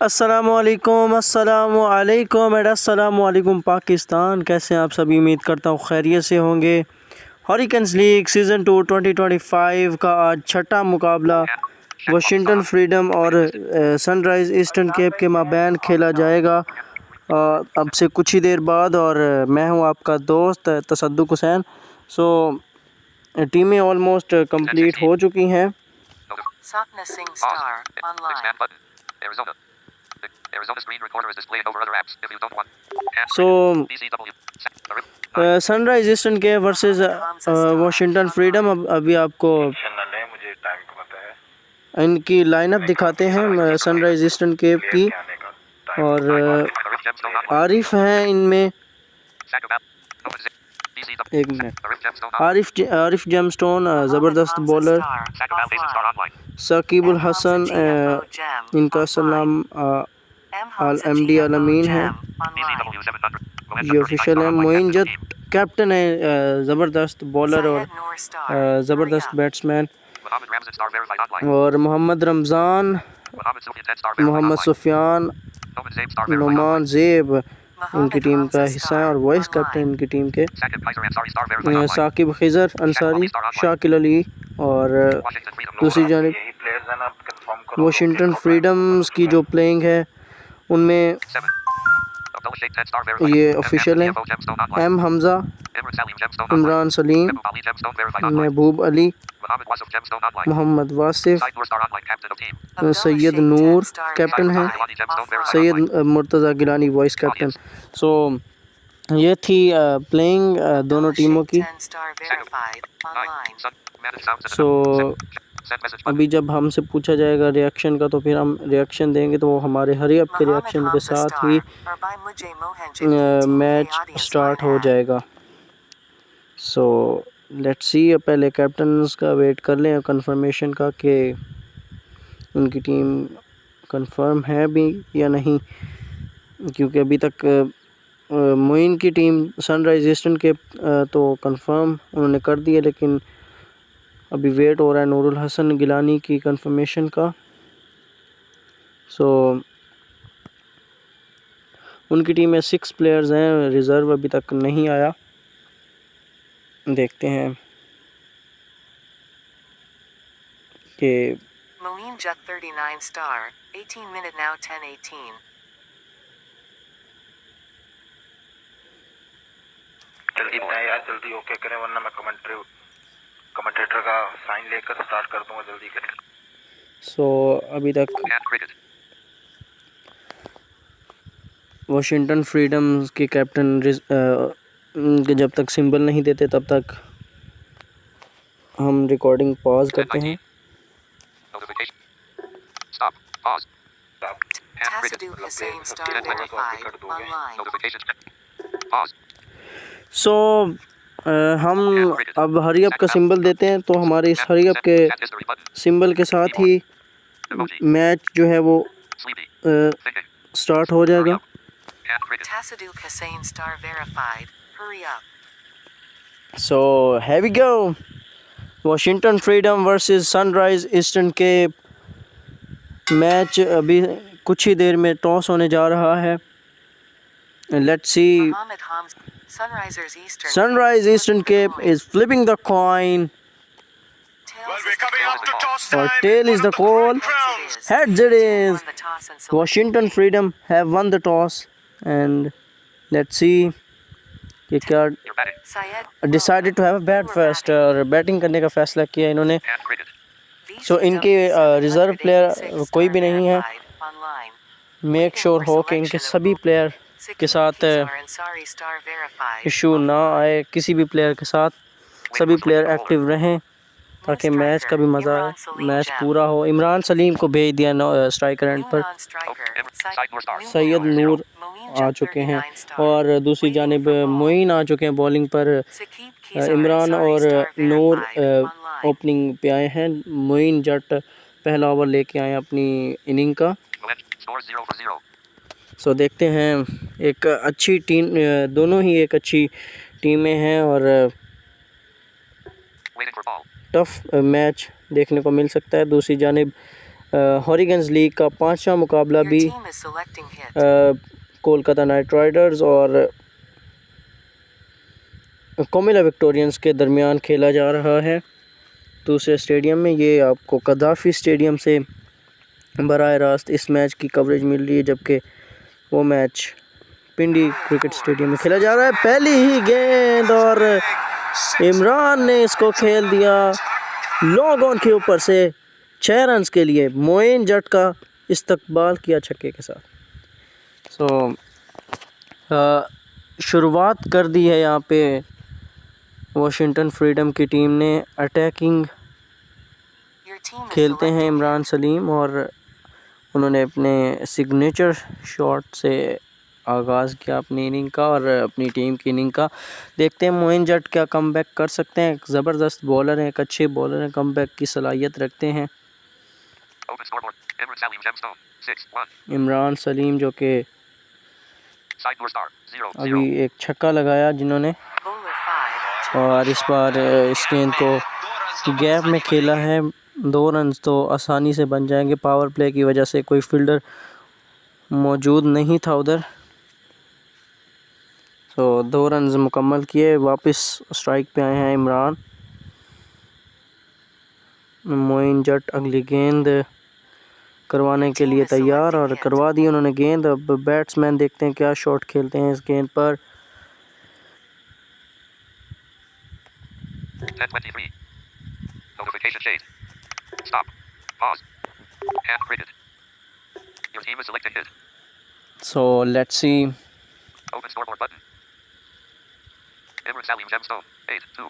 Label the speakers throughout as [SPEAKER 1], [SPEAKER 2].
[SPEAKER 1] अस्सलामुअलैकुम एंड अस्सलामुअलैकुम पाकिस्तान। कैसे हैं आप सभी? उम्मीद करता हूँ खैरियत से होंगे। हरिकेन्स लीग सीज़न 2 2025 का आज छठा मुकाबला वाशिंगटन फ्रीडम और सनराइज़ ईस्टर्न केप के माबैन खेला जाएगा अब से कुछ ही देर बाद। और मैं हूँ आपका दोस्त तसद्दुक हुसैन। सो टीमें ऑलमोस्ट कंप्लीट हो चुकी हैं। So Sunrise Eastern Cape versus Washington Freedom. अभी आपको इनकी लाइनअप दिखाते हैं सनराइज ईस्टर्न केप की। और आरिफ हैं इनमें, एक मिनट, आरिफ जेमस्टोन ज़बरदस्त बॉलर, साकिबुल हसन इनका असल नाम MD अलमीन है, ये ऑफिशियल है। मोइन जट कैप्टन है, ज़बरदस्त बॉलर और ज़बरदस्त बैट्समैन। और मोहम्मद रमज़ान, मोहम्मद सुफियान, नुमान ज़ेब इनकी टीम का हिस्सा है और वाइस कैप्टन इनकी टीम के। साकिब खिज़र अंसारी, शाकिल अली। और दूसरी जानिब वाशिंगटन फ्रीडम्स की जो प्लेइंग है उनमें ये ऑफिशियल हैं: M हमज़ा, इमरान सलीम, महबूब अली, मोहम्मद वासिफ, सैयद नूर कैप्टन है, सैयद मुर्तज़ा गिलानी वाइस कैप्टन। सो ये थी प्लेइंग दोनों टीमों की। सो अभी जब हमसे पूछा जाएगा रिएक्शन का तो फिर हम रिएक्शन देंगे, तो वो हमारे हरी अप के रिएक्शन के साथ ही मैच स्टार्ट हो जाएगा। सो लेट्स सी, पहले कैप्टन्स का वेट कर लें कंफर्मेशन का कि उनकी टीम कंफर्म है भी या नहीं, क्योंकि अभी तक मोइन की टीम सनराइज ईस्टर्न के तो कंफर्म उन्होंने कर दिया, लेकिन अभी वेट हो रहा है नूरुल हसन गिलानी की कंफर्मेशन का। सो उनकी टीम में 6 प्लेयर्स हैं, रिज़र्व अभी तक नहीं आया। देखते हैं कि
[SPEAKER 2] Moeen Jet 39 star, 18 minute now 10:18.
[SPEAKER 3] जल्दी बताएं यार, जल्दी ओके करें वरना मैं कमेंटेटर का साइन लेकर स्टार्ट कर दूंगा, जल्दी करें।
[SPEAKER 1] सो अभी तक वाशिंगटन फ्रीडम्स के कैप्टन जब तक सिंबल नहीं देते तब तक हम रिकॉर्डिंग पॉज करते हैं। सो हम अब हरी अप का सिंबल देते हैं, तो हमारे इस हरी अप के सिंबल के साथ ही मैच जो है वो स्टार्ट हो जाएगा। सो here we go, Washington freedom versus sunrise Eastern cap. Match अभी कुछ ही देर में टॉस होने जा रहा है। Let's see, sunrise Eastern cap is flipping the coin or tail is the call. Heads it is. Washington Freedom have won the toss and let's see कि क्या decided to have a bat first और batting करने का फैसला किया इन्होंने। सो इनके reserve player कोई भी नहीं है। मेक श्योर हो कि इनके सभी प्लेयर के साथ इशू ना आए, किसी भी प्लेयर के साथ सभी प्लेयर एक्टिव रहें ताकि मैच का भी मज़ा आए, मैच पूरा हो। इमरान सलीम को भेज दिया स्ट्राइकर एंड पर। सैयद नूर आ चुके हैं और दूसरी जानिब मोइन आ चुके हैं बॉलिंग पर। इमरान और नूर ओपनिंग पे आए हैं। मोइन जट पहला ओवर लेके आए अपनी इनिंग का। सो देखते हैं, एक अच्छी टीम, दोनों ही एक अच्छी टीमें हैं और टफ मैच देखने को मिल सकता है। दूसरी जानिब हॉरिगन्स लीग का 5वां मुकाबला
[SPEAKER 2] Your
[SPEAKER 1] भी
[SPEAKER 2] team is selecting hit.
[SPEAKER 1] Kolkata night Riders और कोमिला विक्टोरियंस के दरमियान खेला जा रहा है दूसरे स्टेडियम में। ये आपको कदाफ़ी स्टेडियम से बराह रास्त इस मैच की कवरेज मिल रही है, जबकि वो मैच पिंडी क्रिकेट स्टेडियम में खेला जा रहा है। पहली ही गेंद और इमरान ने इसको खेल दिया लॉन्ग ऑन के ऊपर से 6 रन्स के लिए। मोइन जट का इस्तकबाल किया छक्के के साथ। शुरुआत कर दी है यहाँ पे वाशिंगटन फ्रीडम की टीम ने। अटैकिंग
[SPEAKER 2] Your team is
[SPEAKER 1] खेलते हैं
[SPEAKER 2] selecting
[SPEAKER 1] इमरान सलीम और उन्होंने अपने सिग्नेचर शॉट से आगाज़ किया अपनी इनिंग का और अपनी टीम की इनिंग का। देखते हैं मोइन जट क्या कमबैक कर सकते हैं। एक ज़बरदस्त बॉलर हैं, एक अच्छे बॉलर हैं, कमबैक की सलाहियत रखते हैं। इमरान सलीम जो कि अभी एक छक्का लगाया जिन्होंने,
[SPEAKER 2] bowler 5.
[SPEAKER 1] और इस बार इस गेंद को गैप में खेला है। 2 रन्स तो आसानी से बन जाएंगे, पावर प्ले की वजह से कोई फील्डर मौजूद नहीं था उधर। 2 रन्स मुकम्मल किए, वापस स्ट्राइक पे आए हैं इमरान। मोइन जट अगली गेंद करवाने के लिए तैयार और करवा दी उन्होंने गेंद। अब बैट्समैन देखते हैं क्या शॉट खेलते हैं इस गेंद पर।
[SPEAKER 3] 10:23. Notification shade. Stop. Pause. Hand graded. Your team is selected hit.
[SPEAKER 1] So let's see.
[SPEAKER 3] Open scoreboard button. Imran Salim Gemstone. 8-2.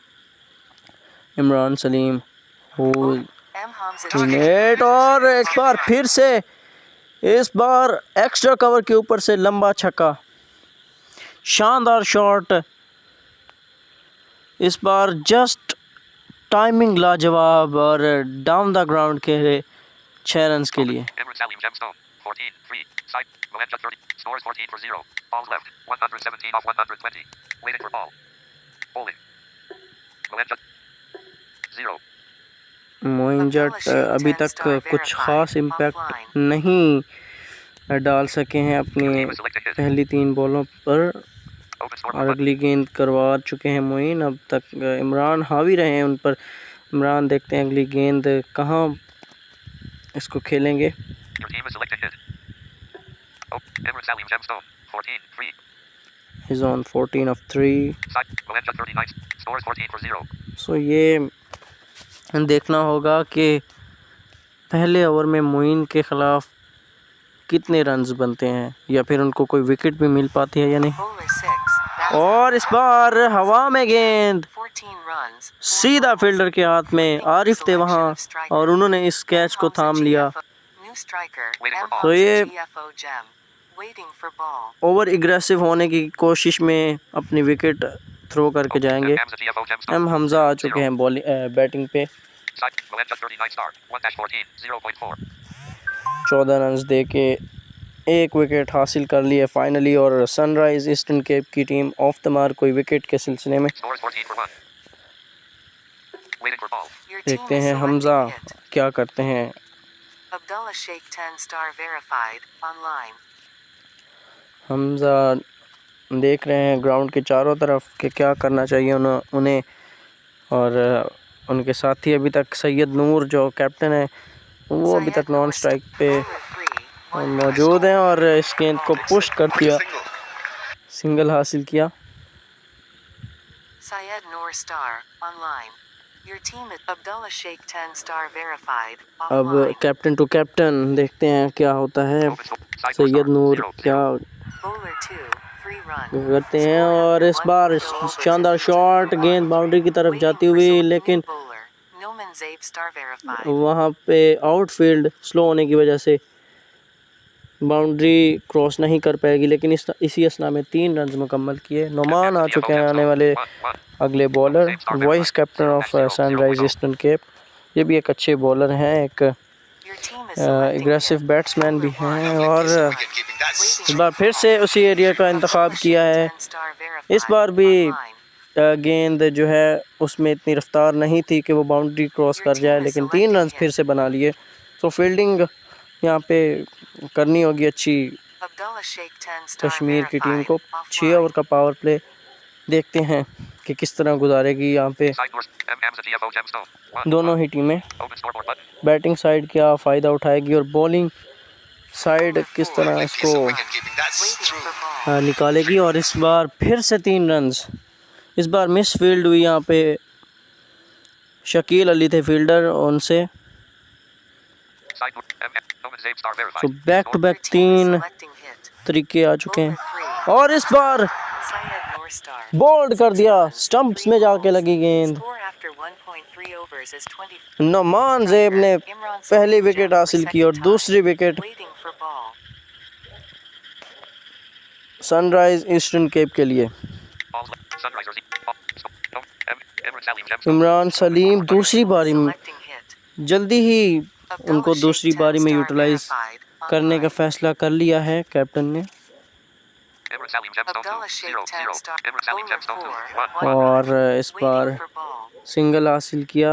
[SPEAKER 1] Imran Salim हो
[SPEAKER 2] M. Hamza
[SPEAKER 1] नेट और एक बार फिर से इस बार एक्स्ट्रा कवर के ऊपर से लंबा छक्का, शानदार शॉट। इस बार जस्ट टाइमिंग लाजवाब और डाउन द ग्राउंड के 6 रन्स के लिए।
[SPEAKER 3] Imran Salim Gemstone. 14-3. Side. Mohenja 30. Scores 14-0. Balls left. 117 off 120. Waiting for ball. Bowling. Mohenja 0.
[SPEAKER 1] Moin जट अभी तक कुछ ख़ास इम्पैक्ट नहीं डाल सके हैं अपनी पहली 3 बॉलों पर
[SPEAKER 3] Open scoreboard
[SPEAKER 1] और
[SPEAKER 3] button.
[SPEAKER 1] अगली गेंद करवा चुके हैं मोइन। अब तक इमरान हावी रहे हैं उन पर। इमरान देखते हैं अगली गेंद कहाँ इसको खेलेंगे।
[SPEAKER 3] Your team is selected hit. Oh, Imran Salim Gemstone. 14-3.
[SPEAKER 1] Is on 14 of 3।
[SPEAKER 3] Side. Mohenja 39. Scores 14-0.
[SPEAKER 1] सो ये देखना होगा कि पहले ओवर में मोइन के ख़िलाफ़ कितने रन्स बनते हैं या फिर उनको कोई विकेट भी मिल पाती है या नहीं।
[SPEAKER 2] bowler 6.
[SPEAKER 1] और इस बार हवा में गेंद
[SPEAKER 2] 14 runs.
[SPEAKER 1] सीधा फील्डर के हाथ में। आरिफ थे वहाँ और उन्होंने इस कैच को थाम लिया।
[SPEAKER 2] New striker.
[SPEAKER 3] Waiting for
[SPEAKER 2] M.
[SPEAKER 3] ball.
[SPEAKER 1] तो ये
[SPEAKER 2] GFO Gem. Waiting for ball.
[SPEAKER 1] Over aggressive होने की कोशिश में अपनी विकेट थ्रो करके जाएंगे।
[SPEAKER 3] Hamza GFO Gemstone.
[SPEAKER 1] M Hamza आ चुके हैं बॉलिंग बैटिंग पे।
[SPEAKER 3] Side. Mohenja 39 star. 1-14. 0.4.
[SPEAKER 1] 14 रन्स दे के 1 विकेट हासिल कर लिए फाइनली। और सनराइज़ ईस्टर्न केप की टीम ऑफ द मार्क कोई विकेट के सिलसिले में।
[SPEAKER 3] Scores 14-1. Waiting for ball.
[SPEAKER 2] Your team
[SPEAKER 1] देखते
[SPEAKER 2] is
[SPEAKER 1] हैं हमज़ा
[SPEAKER 2] selecting hit.
[SPEAKER 1] क्या करते हैं।
[SPEAKER 2] Abdullah Sheikh 10 star verified. Online.
[SPEAKER 1] Hamza देख रहे हैं ग्राउंड के चारों तरफ कि क्या करना चाहिए उन्हें। और उनके साथी अभी तक सैयद नूर जो कैप्टन है वो अभी तक नॉन स्ट्राइक पे
[SPEAKER 2] Bowler 3. 1
[SPEAKER 1] मौजूद हैं और इस गेंद को पुश कर दिया, सिंगल हासिल किया।
[SPEAKER 2] Syed Noor star. Online. Your team is Abdullah Sheikh 10 star verified.
[SPEAKER 1] अब
[SPEAKER 2] Offline.
[SPEAKER 1] कैप्टन टू कैप्टन देखते हैं क्या होता है।
[SPEAKER 3] Side.
[SPEAKER 1] सैयद नूर क्या
[SPEAKER 2] Bowler 2. 3 runs.
[SPEAKER 1] करते हैं और इस बार शानदार शॉट, गेंद बाउंड्री की तरफ जाती हुई, लेकिन
[SPEAKER 2] Noman Zabe star verified.
[SPEAKER 1] वहाँ पे आउटफील्ड स्लो होने की वजह से बाउंड्री क्रॉस नहीं कर पाएगी। लेकिन इसी असना में 3 रन्स मुकम्मल किए। नोमान आ चुके हैं आने वाले अगले bowler, vice captain of sunrise Eastern cap. ये भी एक अच्छे बॉलर हैं, एक
[SPEAKER 2] Your team is selecting
[SPEAKER 1] aggressive
[SPEAKER 2] hit.
[SPEAKER 1] Batsman भी हैं और
[SPEAKER 2] Waiting
[SPEAKER 1] इस बार फिर से उसी एरिया का इंतखाब किया है।
[SPEAKER 2] 10 star verified.
[SPEAKER 1] इस बार भी
[SPEAKER 2] Online.
[SPEAKER 1] गेंद जो है उसमें इतनी रफ्तार नहीं थी कि वो बाउंड्री क्रॉस कर जाए, लेकिन 3 रन फिर से बना लिए। तो फील्डिंग यहाँ पे करनी होगी अच्छी
[SPEAKER 2] Abdullah Sheikh 10 star
[SPEAKER 1] कश्मीर की टीम को।
[SPEAKER 2] verified.
[SPEAKER 1] 6 ओवर का पावर प्ले देखते हैं कि किस तरह गुजारेगी यहाँ पे
[SPEAKER 3] Side doors. M. Hamza TFO Gemstone. 1.
[SPEAKER 1] दोनों ही टीमें।
[SPEAKER 3] Open scoreboard button.
[SPEAKER 1] Batting side क्या फ़ायदा उठाएगी और बॉलिंग साइड किस तरह इसको
[SPEAKER 2] Waiting for ball.
[SPEAKER 1] निकालेगी। और इस बार फिर से 3 रन्स, इस बार मिस फील्ड हुई यहाँ पे। शकील अली थे फील्डर, उनसे
[SPEAKER 3] Side door. M. Noman Zabe star verified.
[SPEAKER 1] तो back to
[SPEAKER 2] Your
[SPEAKER 1] back
[SPEAKER 2] team is
[SPEAKER 1] 3
[SPEAKER 2] selecting hit.
[SPEAKER 1] तरीके आ चुके
[SPEAKER 2] Bowler
[SPEAKER 1] हैं
[SPEAKER 2] 3.
[SPEAKER 1] और इस बार
[SPEAKER 2] Syed Noor star.
[SPEAKER 1] बोल्ड कर दिया, स्टंप्स में जाके लगी गेंद।
[SPEAKER 2] Score after 1.3 overs is 20.
[SPEAKER 1] Noman ज़ेब ने पहली विकेट हासिल की और दूसरी wicket
[SPEAKER 2] Waiting for ball.
[SPEAKER 1] Sunrise Eastern Cape के लिए।
[SPEAKER 3] Balls left. Sunrisers. No. M. Imran Salim Gemstone.
[SPEAKER 1] Imran Salim दूसरी बारी में
[SPEAKER 2] Selecting hit.
[SPEAKER 1] जल्दी ही
[SPEAKER 2] Abdullah
[SPEAKER 1] उनको
[SPEAKER 2] Sheikh
[SPEAKER 1] दूसरी
[SPEAKER 2] 10
[SPEAKER 1] बारी में
[SPEAKER 2] star
[SPEAKER 1] यूटिलाइज
[SPEAKER 2] verified.
[SPEAKER 1] करने का
[SPEAKER 2] Online.
[SPEAKER 1] फैसला कर लिया है कैप्टन ने।
[SPEAKER 3] Imran Salim Gemstone.
[SPEAKER 2] Abdullah
[SPEAKER 3] 2.
[SPEAKER 2] Sheikh
[SPEAKER 3] 0.
[SPEAKER 2] 10
[SPEAKER 3] 0.
[SPEAKER 2] star.
[SPEAKER 3] Imran Salim
[SPEAKER 2] Bowler
[SPEAKER 3] Gemstone. 2.
[SPEAKER 2] 4.
[SPEAKER 3] 1.
[SPEAKER 1] और इस बार
[SPEAKER 2] Waiting for ball.
[SPEAKER 1] सिंगल हासिल किया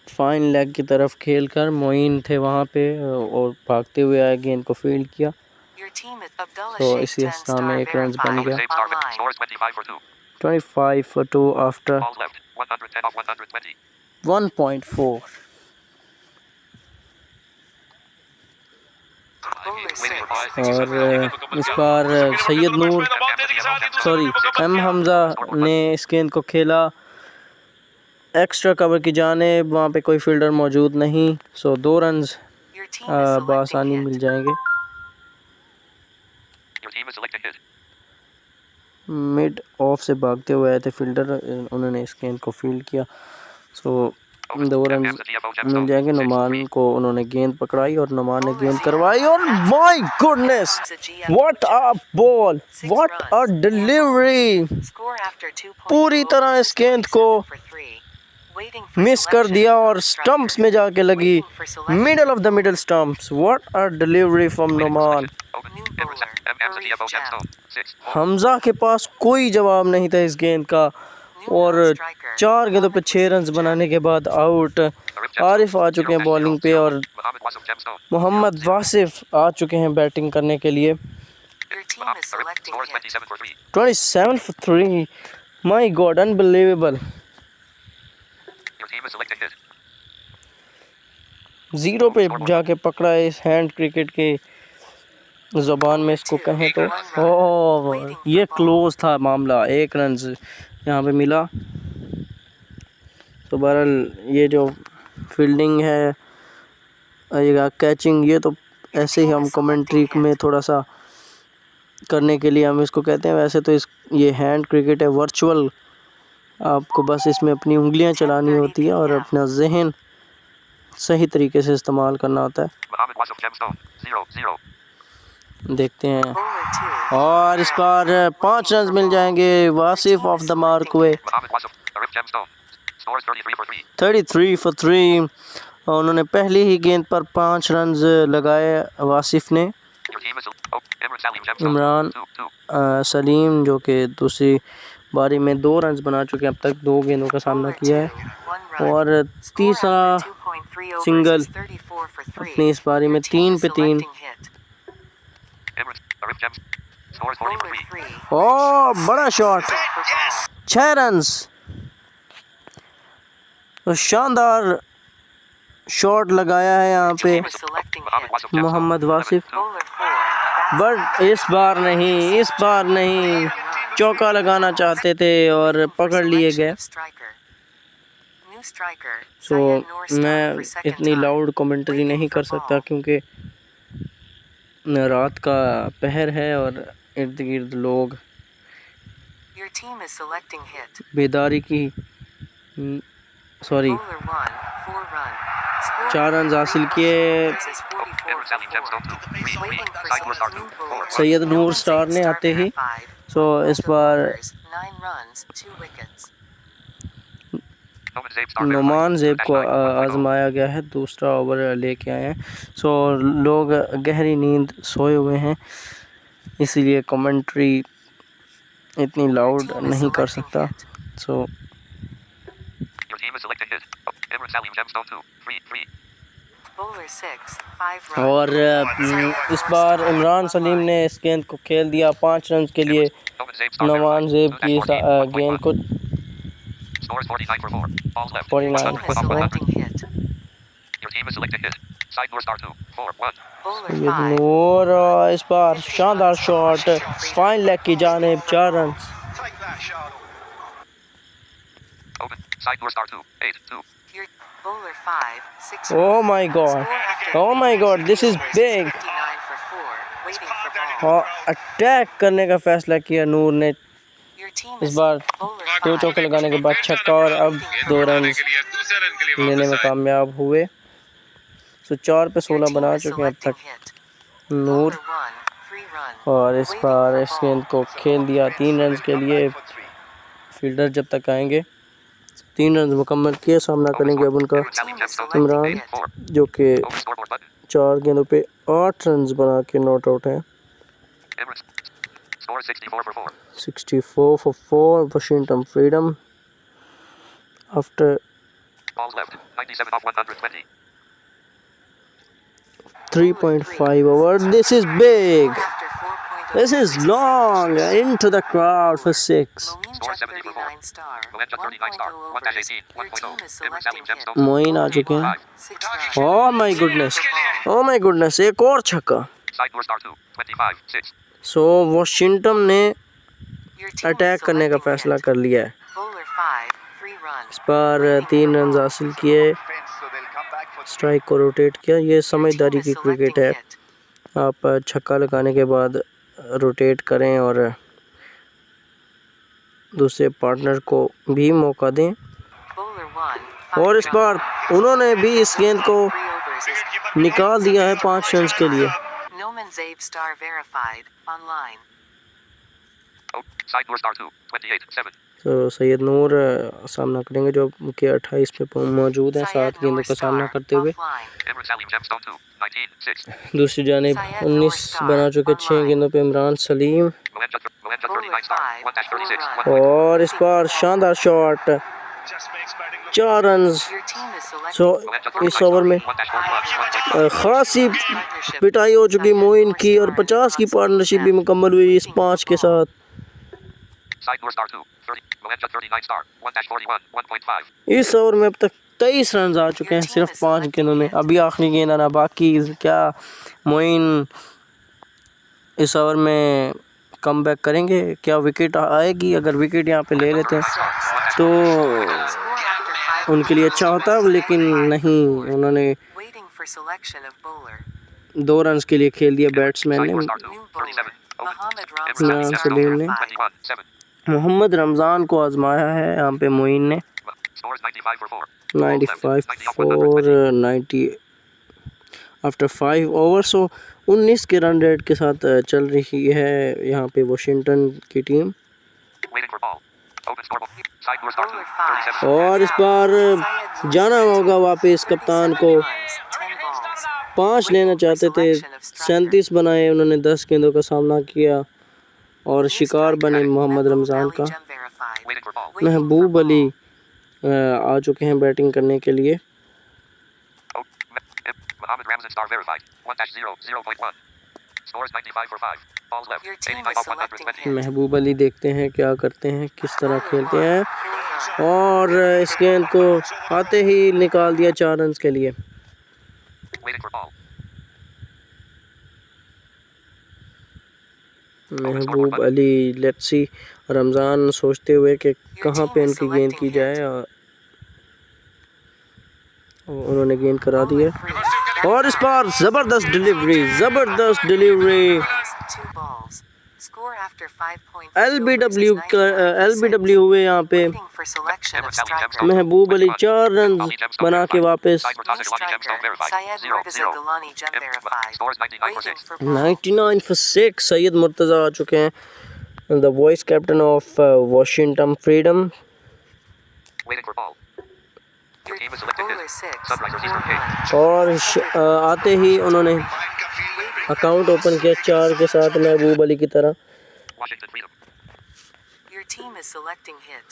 [SPEAKER 1] फाइन लेग की तरफ खेलकर। मोइन थे वहाँ पे और भागते हुए आए, गेंद को फील्ड किया।
[SPEAKER 2] Your team is Abdullah
[SPEAKER 1] तो
[SPEAKER 2] Sheikh
[SPEAKER 1] इसी
[SPEAKER 2] 10
[SPEAKER 1] अवस्था
[SPEAKER 2] star
[SPEAKER 1] में एक रन बन
[SPEAKER 3] Noman
[SPEAKER 1] गया।
[SPEAKER 3] Zabe star.
[SPEAKER 2] Online.
[SPEAKER 3] Scores 25 for 2.
[SPEAKER 1] 25 for 2 after
[SPEAKER 3] Balls left. 110 off 120.
[SPEAKER 1] 1.4।
[SPEAKER 2] Bowler
[SPEAKER 3] Waiting for
[SPEAKER 2] 6.
[SPEAKER 3] ball.
[SPEAKER 1] और इस बार सैयद नूर सॉरी एम हमज़ा ने इस गेंद को खेला एक्स्ट्रा कवर की जानिब, वहाँ पे कोई फील्डर मौजूद नहीं। सो 2 runs
[SPEAKER 2] Your team is
[SPEAKER 1] बआसानी
[SPEAKER 2] selecting
[SPEAKER 1] mill
[SPEAKER 2] hit.
[SPEAKER 1] जाएंगे।
[SPEAKER 3] Your team is selecting hit.
[SPEAKER 1] Mid of से भागते हुए आए थे फील्डर, उन्होंने इस गेंद को फील्ड किया। सो 2
[SPEAKER 3] M.
[SPEAKER 1] रन
[SPEAKER 3] Hamza TFO
[SPEAKER 1] मिल
[SPEAKER 3] Gemstone.
[SPEAKER 1] जाएंगे।
[SPEAKER 3] 6.
[SPEAKER 1] नुमान
[SPEAKER 3] 3.
[SPEAKER 1] को उन्होंने गेंद पकड़ाई और नुमान ने गेंद करवाई और my goodness what a ball, what a delivery.
[SPEAKER 2] Score after 2.2
[SPEAKER 1] पूरी तरह
[SPEAKER 2] overs
[SPEAKER 1] इस
[SPEAKER 2] is
[SPEAKER 1] गेंद को
[SPEAKER 2] 27 for 3. Waiting for
[SPEAKER 1] मिस कर
[SPEAKER 2] selection
[SPEAKER 1] दिया
[SPEAKER 2] of
[SPEAKER 1] और
[SPEAKER 2] striker.
[SPEAKER 1] स्टंप्स में जाके लगी।
[SPEAKER 2] Waiting for selection.
[SPEAKER 1] Middle of the middle stumps, what a delivery from
[SPEAKER 3] Waiting for
[SPEAKER 1] Numan.
[SPEAKER 3] selection. Open.
[SPEAKER 2] New
[SPEAKER 3] Imran
[SPEAKER 2] bowler.
[SPEAKER 3] M. Hamza
[SPEAKER 2] Arif
[SPEAKER 3] TFO
[SPEAKER 2] Jam.
[SPEAKER 3] Gemstone. 6.
[SPEAKER 1] Hamza के पास कोई जवाब नहीं था इस गेंद का
[SPEAKER 2] New
[SPEAKER 1] और
[SPEAKER 2] striker.
[SPEAKER 1] 4 गेंदों पे 6 रन
[SPEAKER 2] Arif Jam.
[SPEAKER 1] बनाने के बाद आउट। आरिफ आ चुके हैं बॉलिंग पे और
[SPEAKER 3] Mohammed Wasif Gemstone.
[SPEAKER 1] Mohammed Wasif आ चुके हैं बैटिंग करने के लिए।
[SPEAKER 2] Your team is selecting
[SPEAKER 3] Scores
[SPEAKER 2] hit.
[SPEAKER 3] 27 for 3.
[SPEAKER 1] 27 for 3, my God unbelievable.
[SPEAKER 3] Your team is selecting hit.
[SPEAKER 1] 0 पे जाके पकड़ा है इस हैंड क्रिकेट के ज़बान में इसको कहें तो। ओह ये क्लोज था मामला, 1 रन यहाँ पे मिला। तो बहरहाल ये जो फील्डिंग है ये कैचिंग, ये तो ऐसे ही हम कमेंट्री में थोड़ा सा करने के लिए हम इसको कहते हैं। वैसे तो ये हैंड क्रिकेट है वर्चुअल, आपको बस इसमें अपनी उंगलियां चलानी होती है और अपना जहन सही तरीके से इस्तेमाल करना होता है।
[SPEAKER 3] Mohammed Wasif Gemstone. 0-0.
[SPEAKER 1] देखते हैं
[SPEAKER 2] Bowler 2.
[SPEAKER 1] और इस बार 5 रन मिल जाएंगे। वासिफ ऑफ द मार्क हुए।
[SPEAKER 3] Mohammed Wasif. Arif Gemstone. Scores 33 for 3.
[SPEAKER 1] 33 for 3। और उन्होंने पहली ही गेंद पर 5 रन लगाए वासिफ ने।
[SPEAKER 3] Your team is Imran Salim Gemstone.
[SPEAKER 1] Imran
[SPEAKER 3] 2-2.
[SPEAKER 1] Salim जो कि दूसरी बारी में 2 रन बना चुके हैं, अब तक 2 गेंदों का सामना
[SPEAKER 2] Bowler
[SPEAKER 1] किया
[SPEAKER 2] 2.
[SPEAKER 1] है
[SPEAKER 2] 1 run.
[SPEAKER 1] और
[SPEAKER 2] Score
[SPEAKER 1] तीसरा
[SPEAKER 2] after 2.3 overs
[SPEAKER 1] single
[SPEAKER 2] is 34 for 3.
[SPEAKER 1] अपनी इस बारी में
[SPEAKER 2] Your team
[SPEAKER 1] 3
[SPEAKER 2] is
[SPEAKER 1] पे 3।
[SPEAKER 2] selecting hit.
[SPEAKER 3] Arif Gemstone. Scores 40 for
[SPEAKER 2] Bowler
[SPEAKER 3] 3.
[SPEAKER 2] 3.
[SPEAKER 1] ओह बड़ा shot,
[SPEAKER 2] Waiting for ball.
[SPEAKER 1] 6 runs. तो शानदार शॉट लगाया है यहाँ पे
[SPEAKER 2] Team is selecting
[SPEAKER 3] Mohammed
[SPEAKER 2] hit.
[SPEAKER 3] Wasif Gemstone.
[SPEAKER 1] Mohammed Wasif.
[SPEAKER 3] 7-2.
[SPEAKER 2] Bowler 4.
[SPEAKER 1] But इस बार नहीं, इस बार नहीं, चौका लगाना चाहते थे और पकड़ लिए गए। सो मैं इतनी लाउड कमेंट्री नहीं कर सकता क्योंकि रात का पहर है और इर्द गिर्द लोग बेदारी की सॉरी 4 रन हासिल किए
[SPEAKER 3] Imran Salim Gemstone. 2-3. Side door start 2. 4.
[SPEAKER 1] Syed नूर स्टार ने आते ही। सो इस बार
[SPEAKER 3] Noman Zabe star
[SPEAKER 1] Numan
[SPEAKER 3] verified.
[SPEAKER 1] ज़ेब को
[SPEAKER 3] Dash 9, 1.0.
[SPEAKER 1] आजमाया गया है, दूसरा ओवर लेके आए हैं। सो लोग गहरी नींद सोए हुए हैं, इसीलिए कमेंट्री इतनी लाउड नहीं कर सकता। सो
[SPEAKER 3] Your team is selecting hit. Emirates Salim Gemstone 2. 3.
[SPEAKER 2] Bowler 6, 5 run.
[SPEAKER 1] और इस बार इमरान सलीम ने इस गेंद को खेल दिया 5 रन के लिए
[SPEAKER 3] Noman Zabe star
[SPEAKER 1] नवान
[SPEAKER 3] verified.
[SPEAKER 1] जेब की
[SPEAKER 3] 2-14,
[SPEAKER 1] गेंद
[SPEAKER 3] 1.1.
[SPEAKER 1] को
[SPEAKER 3] Score is 49 for 4. Balls left.
[SPEAKER 1] 49
[SPEAKER 2] Team
[SPEAKER 3] 100
[SPEAKER 2] is
[SPEAKER 3] off 100.
[SPEAKER 2] selecting hit.
[SPEAKER 3] Your team is selecting hit. Side North star 2. 4. 1.
[SPEAKER 2] Bowler
[SPEAKER 1] Syed
[SPEAKER 2] 5.
[SPEAKER 1] नूर इस बार शानदार शॉट फाइन लेग की जानिब 4 run.
[SPEAKER 3] Open. Side North star 2. 8. 2.
[SPEAKER 2] Your bowler 5, 6
[SPEAKER 1] Oh
[SPEAKER 2] run.
[SPEAKER 1] my god,
[SPEAKER 2] Score after
[SPEAKER 1] oh my god, this is big।
[SPEAKER 2] 59 for 4, waiting for ball.
[SPEAKER 1] और attack करने का फैसला किया नूर ने
[SPEAKER 2] Your team
[SPEAKER 1] इस
[SPEAKER 2] is
[SPEAKER 1] बार
[SPEAKER 2] bowler
[SPEAKER 1] 2
[SPEAKER 2] 5.
[SPEAKER 1] चौके लगाने के बाद छक्का और अब 2 रन लेने में कामयाब हुए। सो 4 पे
[SPEAKER 2] Your
[SPEAKER 1] 16
[SPEAKER 2] team
[SPEAKER 1] बना
[SPEAKER 2] is
[SPEAKER 1] चुके हैं अब
[SPEAKER 2] selecting
[SPEAKER 1] तक
[SPEAKER 2] hit.
[SPEAKER 1] नूर।
[SPEAKER 2] Bowler 1, 3 run.
[SPEAKER 1] और इस
[SPEAKER 2] Waiting
[SPEAKER 1] बार
[SPEAKER 2] for
[SPEAKER 1] इस
[SPEAKER 2] ball.
[SPEAKER 1] गेंद को खेल दिया 3 रन के लिए। फील्डर जब तक आएंगे 3 रन मुकम्मल किए सामना करेंगे अब उनका
[SPEAKER 3] Emirates Salim Gemstone 2.
[SPEAKER 1] इमरान
[SPEAKER 3] 8. 4.
[SPEAKER 1] जो कि
[SPEAKER 3] Open scoreboard button.
[SPEAKER 1] 4 गेंदों पे 8 रन बना के नॉट आउट हैं।
[SPEAKER 3] Emirates. Score is 64 for 4.
[SPEAKER 1] 64 for 4 Washington Freedom after
[SPEAKER 3] Balls left. 97 off 120.
[SPEAKER 1] 3.5 over. This is big.
[SPEAKER 2] Score after 4.0.
[SPEAKER 1] This is long into the crowd for 6.
[SPEAKER 2] Moeen
[SPEAKER 3] Score
[SPEAKER 2] Jet
[SPEAKER 3] 70 for
[SPEAKER 2] 39 star.
[SPEAKER 3] Melenja 39 star.
[SPEAKER 2] 1.0
[SPEAKER 3] 1-18.
[SPEAKER 2] Your
[SPEAKER 3] 1.0.
[SPEAKER 2] team is
[SPEAKER 3] Emirates
[SPEAKER 2] selecting
[SPEAKER 3] Salim
[SPEAKER 2] hit.
[SPEAKER 3] Gemstone 2.
[SPEAKER 1] Moin आ चुके हैं।
[SPEAKER 2] 6 run.
[SPEAKER 1] Oh my goodness. Oh my goodness. एक और छक्का।
[SPEAKER 3] Side North star 2. 25. 6.
[SPEAKER 1] सो Washington ने
[SPEAKER 2] Your team is
[SPEAKER 1] attack करने का
[SPEAKER 2] selecting
[SPEAKER 1] फैसला
[SPEAKER 2] hit.
[SPEAKER 1] कर लिया है।
[SPEAKER 2] Bowler 5, 3 run.
[SPEAKER 1] इस बार 3 रन हासिल किए, स्ट्राइक को रोटेट किया। ये
[SPEAKER 2] Your
[SPEAKER 1] समझदारी
[SPEAKER 2] team
[SPEAKER 1] की
[SPEAKER 2] is
[SPEAKER 1] क्रिकेट
[SPEAKER 2] selecting
[SPEAKER 1] है।
[SPEAKER 2] hit.
[SPEAKER 1] आप छक्का लगाने के बाद रोटेट करें और दूसरे पार्टनर को भी मौका दें।
[SPEAKER 2] Bowler 1, 5
[SPEAKER 1] और इस
[SPEAKER 2] run.
[SPEAKER 1] बार उन्होंने भी इस गेंद को
[SPEAKER 2] 3 overs is
[SPEAKER 1] निकाल दिया है 5 रन के लिए।
[SPEAKER 2] Noman Zabe star verified. Online.
[SPEAKER 3] Oh, side North star 2. 28. 7.
[SPEAKER 1] तो सैयद नूर सामना करेंगे जो के 28 पे मौजूद हैं 7
[SPEAKER 2] Syed
[SPEAKER 1] गेंदों
[SPEAKER 2] Noor
[SPEAKER 1] का सामना
[SPEAKER 2] star.
[SPEAKER 1] करते हुए।
[SPEAKER 2] Offline.
[SPEAKER 3] Emirates Salim Gemstone 2. 19. 6.
[SPEAKER 1] दूसरी जानिब
[SPEAKER 2] Syed
[SPEAKER 1] 19
[SPEAKER 2] Noor
[SPEAKER 1] बना चुके
[SPEAKER 2] star
[SPEAKER 1] 6 गेंदों पे Imran Salim.
[SPEAKER 3] Melenja
[SPEAKER 2] Bowler
[SPEAKER 3] 39 star.
[SPEAKER 2] 5,
[SPEAKER 3] 1-36.
[SPEAKER 2] 4 run.
[SPEAKER 1] और इस बार शानदार shot 4 run.
[SPEAKER 2] Your team is selecting
[SPEAKER 1] सो इस ओवर में खासी पिटाई हो चुकी मोइन की और 50 की पार्टनरशिप भी मुकम्मल हुई इस 5 के साथ।
[SPEAKER 3] Side North star 2. 30. Melenja 39 star. 1-41. 1.5.
[SPEAKER 1] इस ओवर में अब तक 23 रन आ चुके हैं सिर्फ 5 गेंदों में। अभी आखिरी गेंद आना बाकी। क्या मोइन इस ओवर में कम बैक करेंगे? क्या विकेट आएगी? अगर विकेट यहाँ पे ले लेते हैं तो
[SPEAKER 2] Score after 5
[SPEAKER 1] उनके लिए अच्छा होता, लेकिन नहीं, उन्होंने
[SPEAKER 2] waiting for selection of bowler.
[SPEAKER 1] 2 run के लिए खेल दिया बैट्समैन
[SPEAKER 3] Side
[SPEAKER 1] ने।
[SPEAKER 3] North star 2.
[SPEAKER 2] New bowler.
[SPEAKER 3] 37. Open.
[SPEAKER 2] Mohammad
[SPEAKER 3] Emirates
[SPEAKER 1] Imran
[SPEAKER 2] Ramzan star
[SPEAKER 1] Salim ने
[SPEAKER 2] verified.
[SPEAKER 3] 21. 7.
[SPEAKER 1] मोहम्मद रमज़ान को आजमाया है यहाँ पे मोइन ने।
[SPEAKER 3] Scores 95 for 4.
[SPEAKER 1] 95
[SPEAKER 3] 90 off
[SPEAKER 1] for
[SPEAKER 3] 120.
[SPEAKER 1] 90 after 5 over. So 19 के रन रेट के साथ चल रही है यहाँ पे वॉशिंगटन की team.
[SPEAKER 3] Waiting for ball. Open scoreboard. Side North star 2.
[SPEAKER 2] Bowler 5.
[SPEAKER 3] 37.
[SPEAKER 1] और इस बार जाना होगा वापस कप्तान को।
[SPEAKER 2] 10 balls.
[SPEAKER 1] 5 लेना चाहते थे, 37 बनाए, उन्होंने 10 गेंदों का सामना किया और शिकार बने मोहम्मद रमज़ान का।
[SPEAKER 3] Waiting for ball.
[SPEAKER 1] महबूब अली आ चुके हैं बैटिंग करने के लिए।
[SPEAKER 3] Oh, Mohammad Ramzan star verified. 1-0. 0.1. Scores 95 for 5. Balls left.
[SPEAKER 2] Your team
[SPEAKER 3] 85
[SPEAKER 2] is
[SPEAKER 3] off 120.
[SPEAKER 2] selecting
[SPEAKER 1] महबूब अली देखते हैं क्या करते हैं, किस तरह खेलते हैं। और इस गेंद को आते ही निकाल दिया 4 रन के लिए।
[SPEAKER 3] Waiting for ball.
[SPEAKER 1] Mehboob Ali, let's see, Ramzan सोचते हुए कि कहाँ पे इनकी गेंद की जाए और उन्होंने गेंद करा दिया। और इस बार ज़बरदस्त डिलीवरी, ज़बरदस्त delivery.
[SPEAKER 2] 2 balls. Score after 5.3
[SPEAKER 1] LBW
[SPEAKER 2] overs is 96.
[SPEAKER 1] हुए यहाँ पे।
[SPEAKER 2] Waiting for selection of striker.
[SPEAKER 1] Mehboob Ali 4 run बना के वापस।
[SPEAKER 3] Side Murtaza
[SPEAKER 2] New
[SPEAKER 3] Gilani
[SPEAKER 2] striker.
[SPEAKER 3] Gemstone verified.
[SPEAKER 2] Syed
[SPEAKER 3] 0.
[SPEAKER 2] Murtaza
[SPEAKER 3] 0.
[SPEAKER 2] Gilani gem verified.
[SPEAKER 3] Scores 99 for
[SPEAKER 2] Waiting
[SPEAKER 3] 6.
[SPEAKER 2] for ball.
[SPEAKER 1] 99 for 6 Syed Murtaza आ चुके हैं, the vice captain of Washington freedom.
[SPEAKER 3] Waiting for ball. Your team is selecting
[SPEAKER 2] Bowler
[SPEAKER 3] his.
[SPEAKER 2] 6.
[SPEAKER 3] Sunrisers
[SPEAKER 2] 4
[SPEAKER 3] Eastern Cape.
[SPEAKER 1] और आते ही उन्होंने account open किया 4 के साथ महबूब अली की तरह।
[SPEAKER 3] Washington Freedom.
[SPEAKER 2] team is selecting hit.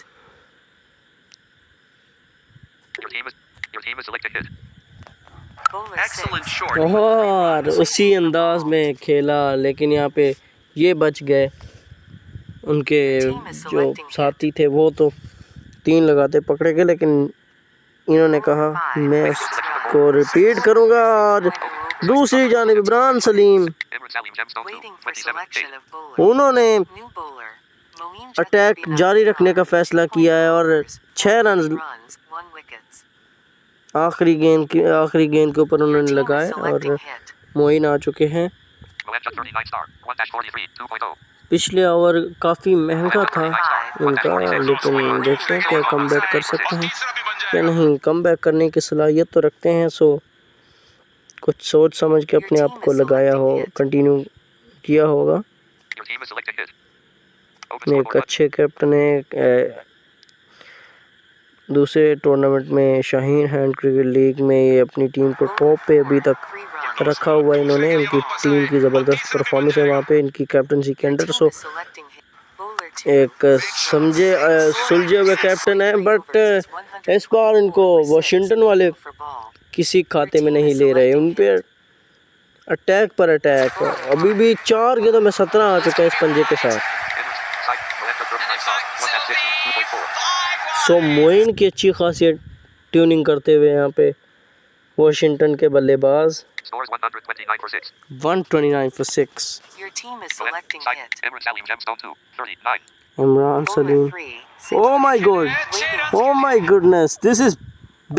[SPEAKER 3] Your team is selecting hit.
[SPEAKER 2] Bowler
[SPEAKER 4] Excellent
[SPEAKER 2] 6.
[SPEAKER 4] short.
[SPEAKER 1] और उसी अंदाज में खेला, लेकिन यहाँ पे ये बच गए। उनके जो साथी थे वो तो 3 लगाते पकड़े गए, लेकिन इन्होंने कहा मैं उसको रिपीट करूँगा। और दूसरी जानिब Imran Salim,
[SPEAKER 3] Imran Salim Gemstone 2,
[SPEAKER 2] Waiting for
[SPEAKER 3] 27
[SPEAKER 2] selection
[SPEAKER 3] 8.
[SPEAKER 2] of bowler.
[SPEAKER 1] उन्होंने
[SPEAKER 2] New bowler. Moeen
[SPEAKER 1] attack
[SPEAKER 2] Jattabina
[SPEAKER 1] जारी रखने का फैसला किया है और 6 रन
[SPEAKER 2] runs, 1 wickets.
[SPEAKER 1] आखिरी गेंद के ऊपर
[SPEAKER 2] Your
[SPEAKER 1] उन्होंने
[SPEAKER 2] team is
[SPEAKER 1] लगाए और
[SPEAKER 2] selecting hit.
[SPEAKER 1] मोइन आ चुके हैं।
[SPEAKER 3] Moenja 39 star, 1-43, 2.0.
[SPEAKER 1] पिछले ओवर काफ़ी महंगा था इनका, लेकिन देखते हैं क्या कम बैक कर सकते हैं या नहीं। कम बैक करने की सलाहियत तो रखते हैं, सो कुछ सोच समझ के अपने आप को लगाया हो, कंटिन्यू किया होगा।
[SPEAKER 3] Your team is selecting hit. Open
[SPEAKER 1] एक
[SPEAKER 3] scoreboard button.
[SPEAKER 1] अच्छे कैप्टन है। दूसरे टूर्नामेंट में शाहीन हैंड क्रिकेट लीग में ये अपनी टीम को टॉप पे अभी तक
[SPEAKER 2] 3 runs.
[SPEAKER 1] रखा हुआ है इन्होंने। इनकी टीम की ज़बरदस्त परफॉर्मेंस है वहाँ पे इनकी कैप्टनसी के
[SPEAKER 2] Your
[SPEAKER 1] under.
[SPEAKER 2] team
[SPEAKER 1] so
[SPEAKER 2] is selecting hit. Bowler 2.
[SPEAKER 1] एक सुलझे हुए कैप्टन है, बट इस बार इनको वाशिंगटन वाले
[SPEAKER 2] For ball.
[SPEAKER 1] किसी खाते में नहीं ले रहे। उन पे अटैक पर अटैक। अभी भी 4 गेंदों में 17 आ चुके हैं इस पंजे के साथ।
[SPEAKER 3] Imran side, Moenja 39 star, 1-50, 2.4.
[SPEAKER 1] सो मोइन की अच्छी खासी ट्यूनिंग करते हुए यहाँ पे वाशिंगटन के बल्लेबाज।
[SPEAKER 3] Scores 129 for 6.
[SPEAKER 1] 129 for 6।
[SPEAKER 2] Your team is
[SPEAKER 3] Moenja
[SPEAKER 2] selecting
[SPEAKER 3] side,
[SPEAKER 2] hit.
[SPEAKER 3] Imran Salim Gemstone 2, 39.
[SPEAKER 1] Imran
[SPEAKER 2] Bowler
[SPEAKER 1] Salim.
[SPEAKER 2] 3.
[SPEAKER 1] Oh my god, oh my goodness, this is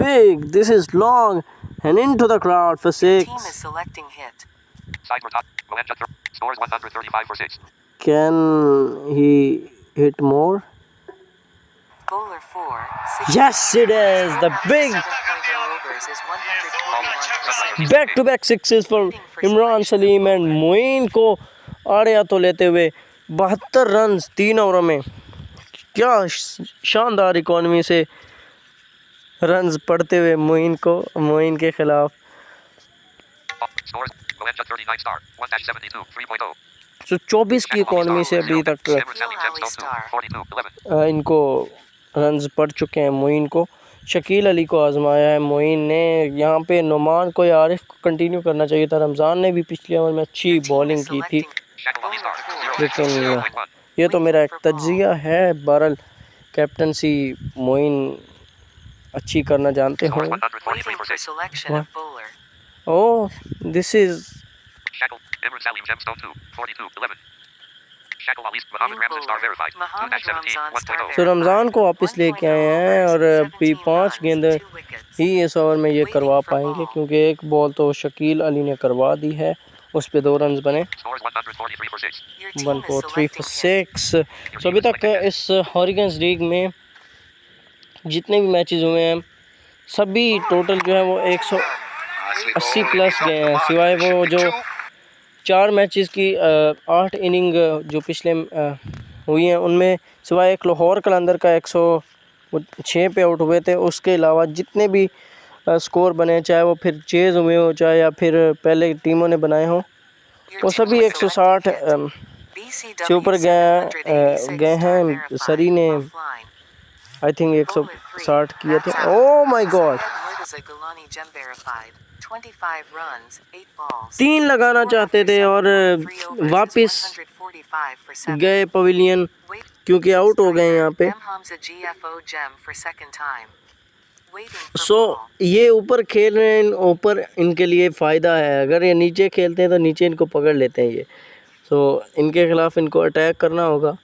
[SPEAKER 1] big, this is long and into the crowd for
[SPEAKER 2] Team is
[SPEAKER 1] 6.
[SPEAKER 2] selecting hit.
[SPEAKER 3] Side for top, Moenja scores 135 for 6.
[SPEAKER 1] Can he hit more?
[SPEAKER 2] Bowler 4.
[SPEAKER 1] Yes, it is the big
[SPEAKER 2] 7.0 overs is 121%.
[SPEAKER 1] back-to-back sixes for Imran Saleem and Moin को आड़े हाथों लेते हुए 72 run 3 ओवरों में। क्या शानदार economy से रन्स पड़ते हुए मोइन के खिलाफ।
[SPEAKER 3] Scores Moenja 39 star, 1-72, 3.0.
[SPEAKER 1] सो 24 की इकॉनमी से अभी तक
[SPEAKER 3] Imran Salim Gemstone 2, 42, 11.
[SPEAKER 1] इनको रन्स पड़ चुके हैं मोइन को। शकील अली को आजमाया है मोइन ने। यहाँ पे नुमान को या आरिफ को कंटिन्यू करना चाहिए था। रमज़ान ने भी पिछले ओवर में अच्छी बॉलिंग की थी,
[SPEAKER 3] Shackle Ali star, 0,
[SPEAKER 1] लेकिन
[SPEAKER 3] 0.1.
[SPEAKER 1] ये तो मेरा एक तज्जिया है। बहरहाल कैप्टनसी मोइन अच्छी करना जानते हो।
[SPEAKER 3] Scores 143
[SPEAKER 2] Waiting
[SPEAKER 3] for
[SPEAKER 2] for
[SPEAKER 3] 6.
[SPEAKER 2] selection of bowler.
[SPEAKER 1] Oh this is
[SPEAKER 3] Shackle, Imran Salim Gemstone 2, 42, 11. Shackle Ali, Mohammed Ramzan star verified, 2-17, 1.0.
[SPEAKER 1] सो रमज़ान को वापस लेके आए हैं और अभी 5 गेंद ही इस ओवर में ये करवा पाएंगे, क्योंकि एक बॉल तो शकील अली ने करवा दी है, उस पे 2 रन बने।
[SPEAKER 3] Scores 143 for 6.
[SPEAKER 1] 143 for 6। सो अभी तक इस हॉरिकेन्स लीग में जितने भी मैचेस हुए हैं सभी टोटल जो है वो 180 प्लस गए हैं, सिवाय वो जो 4 मैचेस की 8 इनिंग जो पिछले हुई हैं उनमें, सिवाय एक लाहौर कलंदर का 106 पे आउट हुए थे। उसके अलावा जितने भी स्कोर बने, चाहे वो फिर चेज़ हुए हो चाहे या फिर पहले टीमों ने बनाए हों, वो सभी 160 से ऊपर गए हैं। सरी ने आई थिंक 160 किए थे। ओह माय गॉड, 3 लगाना चाहते थे और वापस गए पवेलियन क्योंकि आउट हो गए यहाँ पे। सो ये ऊपर खेल रहे हैं, ऊपर इनके लिए फ़ायदा है। अगर ये नीचे खेलते हैं तो नीचे इनको पकड़ लेते हैं ये। सो इनके ख़िलाफ़ इनको अटैक करना होगा,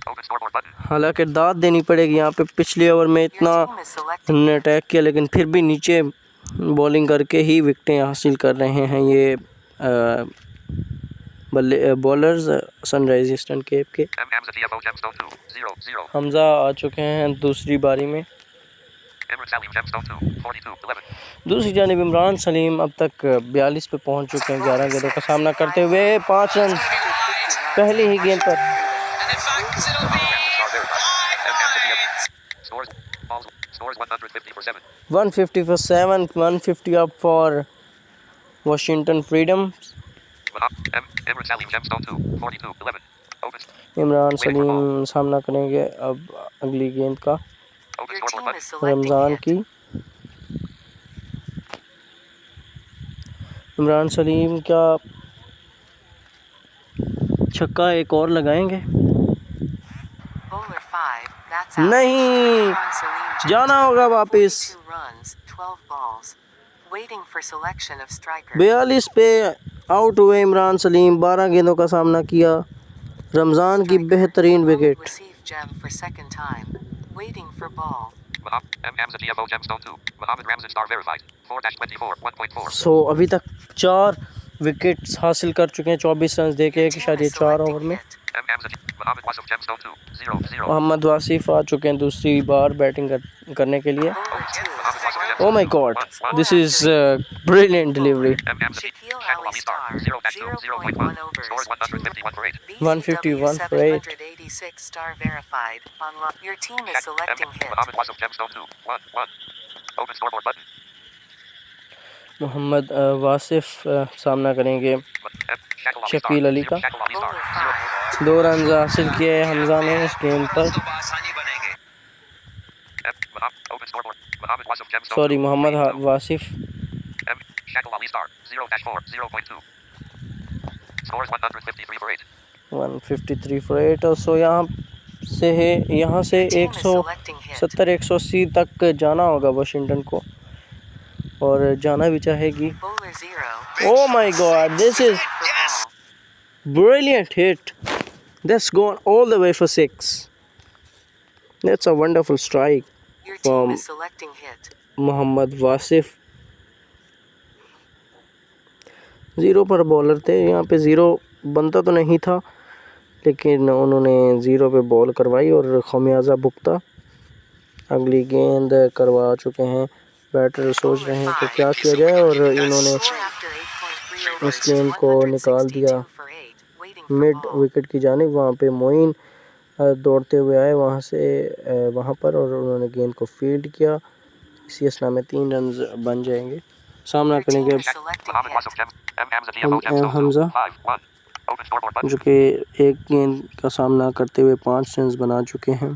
[SPEAKER 3] Open scoreboard button.
[SPEAKER 1] हालांकि दाद देनी पड़ेगी। यहाँ पे पिछले ओवर में इतना हमने अटैक किया, लेकिन फिर भी नीचे बॉलिंग करके ही विकेटें हासिल कर रहे हैं ये बॉलर्स सनराइज ईस्टर्न केप के।
[SPEAKER 3] M. Hamza TFO Gemstone 2, 0, 0.
[SPEAKER 1] Hamza आ चुके हैं दूसरी बारी में।
[SPEAKER 3] Imran Salim Gemstone 2, 42, 11.
[SPEAKER 1] दूसरी जानिब इमरान सलीम अब तक 42 पे पहुंच चुके हैं 11 गेंदों का सामना करते हुए। 5 रन पहली ही गेंद पर।
[SPEAKER 3] Scores, balls, scores 150 for 7.
[SPEAKER 1] 150 for 7, 150 up for Washington Freedom।
[SPEAKER 3] Imran Salim Gemstone 2, 42, 11. Open.
[SPEAKER 1] Imran Salim सामना करेंगे अब अगली गेंद का
[SPEAKER 3] Open
[SPEAKER 2] Your
[SPEAKER 3] scoreboard
[SPEAKER 2] team
[SPEAKER 3] button.
[SPEAKER 2] is selecting
[SPEAKER 1] Ramzan
[SPEAKER 2] hit.
[SPEAKER 1] की। इमरान सलीम क्या छक्का एक और लगाएंगे?
[SPEAKER 2] Bowler 5, that's out.
[SPEAKER 1] नहीं,
[SPEAKER 2] Imran Salim
[SPEAKER 1] जाना
[SPEAKER 2] Jim,
[SPEAKER 1] होगा वापस।
[SPEAKER 2] 42 runs, 12 balls. Waiting for selection of striker.
[SPEAKER 1] 42 पे आउट हुए इमरान सलीम। 12 गेंदों का सामना किया। रमज़ान की
[SPEAKER 2] Striker,
[SPEAKER 1] बेहतरीन
[SPEAKER 2] Mohammad
[SPEAKER 1] wicket.
[SPEAKER 2] Wasif Jem for second time. Waiting for ball.
[SPEAKER 3] M. Hamza GFO Gemstone 2. Mohammed Ramzan star verified. 4-24, 1.4.
[SPEAKER 1] सो अभी तक 4 विकेट्स हासिल कर चुके हैं 24 रन दे के
[SPEAKER 2] Your
[SPEAKER 1] एक
[SPEAKER 2] team
[SPEAKER 1] इशारे
[SPEAKER 2] is
[SPEAKER 1] 4
[SPEAKER 2] selecting
[SPEAKER 1] ओवर में।
[SPEAKER 2] hit.
[SPEAKER 3] M. Hamza Mohammed Wasif Gemstone 2. 0-0.
[SPEAKER 1] Mohammed Wasif आ चुके हैं दूसरी बार बैटिंग करने के लिए।
[SPEAKER 2] Bowler 2,
[SPEAKER 3] Mohammed Wasif
[SPEAKER 2] one
[SPEAKER 3] Gemstone
[SPEAKER 1] Oh my
[SPEAKER 3] 2.
[SPEAKER 1] God,
[SPEAKER 3] 1-1.
[SPEAKER 1] this is brilliant delivery.
[SPEAKER 3] M. Hamza
[SPEAKER 2] Shaquille
[SPEAKER 3] Shackle
[SPEAKER 2] Ali
[SPEAKER 3] Ali star.
[SPEAKER 2] star,
[SPEAKER 3] 0-2. 0.1.
[SPEAKER 2] 0.1 overs.
[SPEAKER 3] Scores 151 for 8.
[SPEAKER 1] 151
[SPEAKER 2] BCW
[SPEAKER 1] for 8.
[SPEAKER 2] 786 star verified. Online. Your team is
[SPEAKER 3] M.
[SPEAKER 2] selecting hit.
[SPEAKER 3] Mohammed Wasif Gemstone 2. 1-1. Open scoreboard button.
[SPEAKER 1] Mohammed Wasif सामना करेंगे शकील अली का।
[SPEAKER 3] Shackle Ali star.
[SPEAKER 2] Bowler 5,
[SPEAKER 1] 2 run हासिल किए हमजा ने इस गेंद पर।
[SPEAKER 3] Open scoreboard. Mohammed Wasif Gemstone
[SPEAKER 1] sorry
[SPEAKER 3] 2.
[SPEAKER 1] Mohammed
[SPEAKER 3] 3-2.
[SPEAKER 1] Wasif.
[SPEAKER 3] M. Shackle Ali star. 0-4. 0.2. Scores 153 for 8.
[SPEAKER 1] 153 for 8। और सो यहाँ से
[SPEAKER 2] your team is selecting hit.
[SPEAKER 1] 170-180 तक जाना होगा वाशिंगटन को, और जाना भी चाहेगी।
[SPEAKER 2] Bowler 0.
[SPEAKER 1] Oh my God, this is
[SPEAKER 2] For ball.
[SPEAKER 1] brilliant hit. That's gone all the way for 6. That's a wonderful strike
[SPEAKER 2] Your
[SPEAKER 1] From-
[SPEAKER 2] team is selecting hit.
[SPEAKER 1] Mohammad Wasif. 0 पर bowler थे, यहाँ पे 0 बनता तो नहीं था, लेकिन उन्होंने 0 पे बॉल करवाई और खमियाजा भुगता। अगली गेंद करवा चुके हैं। बैटर सोच रहे हैं कि क्या किया जाए, और इन्होंने
[SPEAKER 2] Score after 8.3
[SPEAKER 1] इस
[SPEAKER 2] overs.
[SPEAKER 1] गेंद को निकाल दिया
[SPEAKER 2] 162 for 8. Waiting for
[SPEAKER 1] mid
[SPEAKER 2] ball.
[SPEAKER 1] Wicket की जानिब। वहाँ पे मोइन दौड़ते हुए आए वहाँ पर, और उन्होंने गेंद को फील्ड किया। इसी असना में 3 रन बन जाएंगे। सामना
[SPEAKER 2] Your team
[SPEAKER 1] करेंगे
[SPEAKER 2] is selecting
[SPEAKER 3] Mohammed
[SPEAKER 2] hit.
[SPEAKER 3] Wasif M. Hamza DFO
[SPEAKER 1] M.
[SPEAKER 3] Gemstone 2.
[SPEAKER 1] Hamza।
[SPEAKER 3] 5-1. Open scoreboard button.
[SPEAKER 1] जो कि एक गेंद का सामना करते हुए 5 रन बना चुके हैं।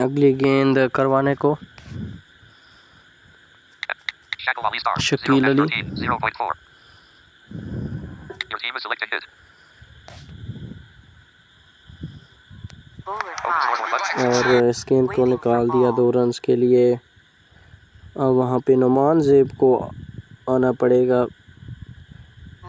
[SPEAKER 1] अगली गेंद करवाने को
[SPEAKER 3] Shackle Ali star.
[SPEAKER 1] Shaquille Ali.
[SPEAKER 3] 0-13. 0.4. Your team is selecting hit.
[SPEAKER 2] Bowler
[SPEAKER 3] Open scoreboard
[SPEAKER 2] 5.
[SPEAKER 3] button.
[SPEAKER 1] और इस गेंद को निकाल दिया 2 रन के लिए। अब वहाँ पे नुमान ज़ेब को आना पड़ेगा।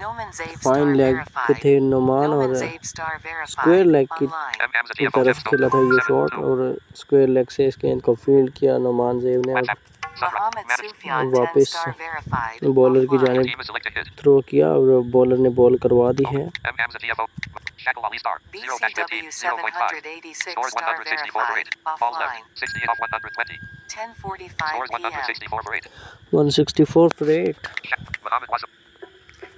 [SPEAKER 2] Noman Zabe
[SPEAKER 1] fine
[SPEAKER 2] star
[SPEAKER 1] leg पे
[SPEAKER 2] verified.
[SPEAKER 1] थे नुमान,
[SPEAKER 2] Noman
[SPEAKER 1] और
[SPEAKER 2] Zabe star verified.
[SPEAKER 1] Square leg की
[SPEAKER 2] Online.
[SPEAKER 3] M. Hamza
[SPEAKER 1] की
[SPEAKER 3] DFO
[SPEAKER 1] तरफ
[SPEAKER 3] Gemstone
[SPEAKER 1] खेला
[SPEAKER 3] 2.
[SPEAKER 1] था ये
[SPEAKER 3] 7-2.
[SPEAKER 1] शॉट, और स्क्वायर लेग से इस गेंद को फील्ड किया नुमान ज़ेब ने, और
[SPEAKER 3] WhatsApp. Sunrise.
[SPEAKER 2] Mohammed
[SPEAKER 3] Managed.
[SPEAKER 2] Sufyan 10
[SPEAKER 1] वापस
[SPEAKER 2] star verified.
[SPEAKER 1] बॉलर की
[SPEAKER 2] Offline.
[SPEAKER 3] Your
[SPEAKER 1] जानिब
[SPEAKER 3] team is selecting hit.
[SPEAKER 1] Throw किया, और बॉलर ने बॉल करवा दी है।
[SPEAKER 3] M. Hamza DFO. Shackle Ali star. 0-15.
[SPEAKER 2] BCW
[SPEAKER 3] 0.5.
[SPEAKER 2] 786
[SPEAKER 3] Scores
[SPEAKER 2] star
[SPEAKER 3] 164 for 8.
[SPEAKER 2] verified.
[SPEAKER 3] Balls left.
[SPEAKER 2] Offline.
[SPEAKER 3] 68 off 120.
[SPEAKER 2] 10:45
[SPEAKER 3] Scores
[SPEAKER 2] p.m.
[SPEAKER 3] 164 for 8.
[SPEAKER 1] 164 for 8।
[SPEAKER 3] Mohammed Wasif.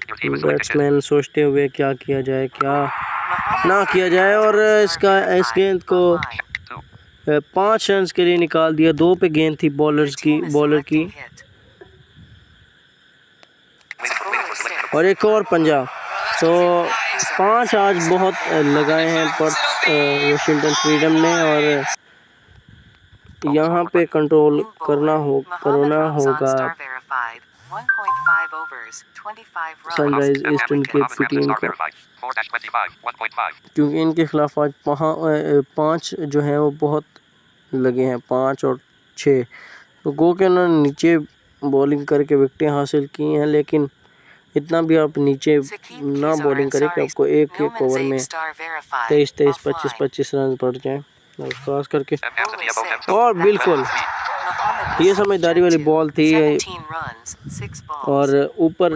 [SPEAKER 3] Your team is selecting hit.
[SPEAKER 1] Batsman सोचते हुए क्या किया जाए, क्या
[SPEAKER 2] Mohammed
[SPEAKER 1] ना किया जाए, और
[SPEAKER 2] Sufyan
[SPEAKER 1] इसका
[SPEAKER 2] star
[SPEAKER 1] इस गेंद को
[SPEAKER 2] verified.
[SPEAKER 3] 2.
[SPEAKER 1] 5 रन के लिए निकाल दिया। 2 पे गेंद थी
[SPEAKER 2] Your
[SPEAKER 1] बॉलर
[SPEAKER 2] team is
[SPEAKER 1] की,
[SPEAKER 2] selecting hit. Bowler 6.
[SPEAKER 1] और एक और पंजा। तो 5 आज बहुत लगाए हैं पर्थ वाशिंगटन फ्रीडम ने, और यहाँ पे कंट्रोल
[SPEAKER 2] New
[SPEAKER 1] करना
[SPEAKER 2] bowler. Mohammed
[SPEAKER 1] करना
[SPEAKER 2] Ramzan
[SPEAKER 1] होगा
[SPEAKER 2] star verified. 1.5 overs, 25 runs.
[SPEAKER 1] Sunrise
[SPEAKER 3] M.
[SPEAKER 1] Eastern
[SPEAKER 3] Hamza
[SPEAKER 1] की
[SPEAKER 3] Mohammed
[SPEAKER 1] टीम
[SPEAKER 3] Ramzan star
[SPEAKER 1] को,
[SPEAKER 3] verified. 4-25. 1.5.
[SPEAKER 1] क्योंकि इनके खिलाफ आज 5 जो हैं वो बहुत लगे हैं, 5 और 6। तो गो के उन्होंने नीचे बॉलिंग करके विकेटें हासिल की हैं, लेकिन इतना भी आप नीचे ना बॉलिंग करें कि आपको एक ओवर में 23, 25 रन पड़ जाएं, और ख़ास करके।
[SPEAKER 3] M. Hamza DFO Gemstone.
[SPEAKER 1] और बिल्कुल ये समझदारी वाली बॉल थी, और ऊपर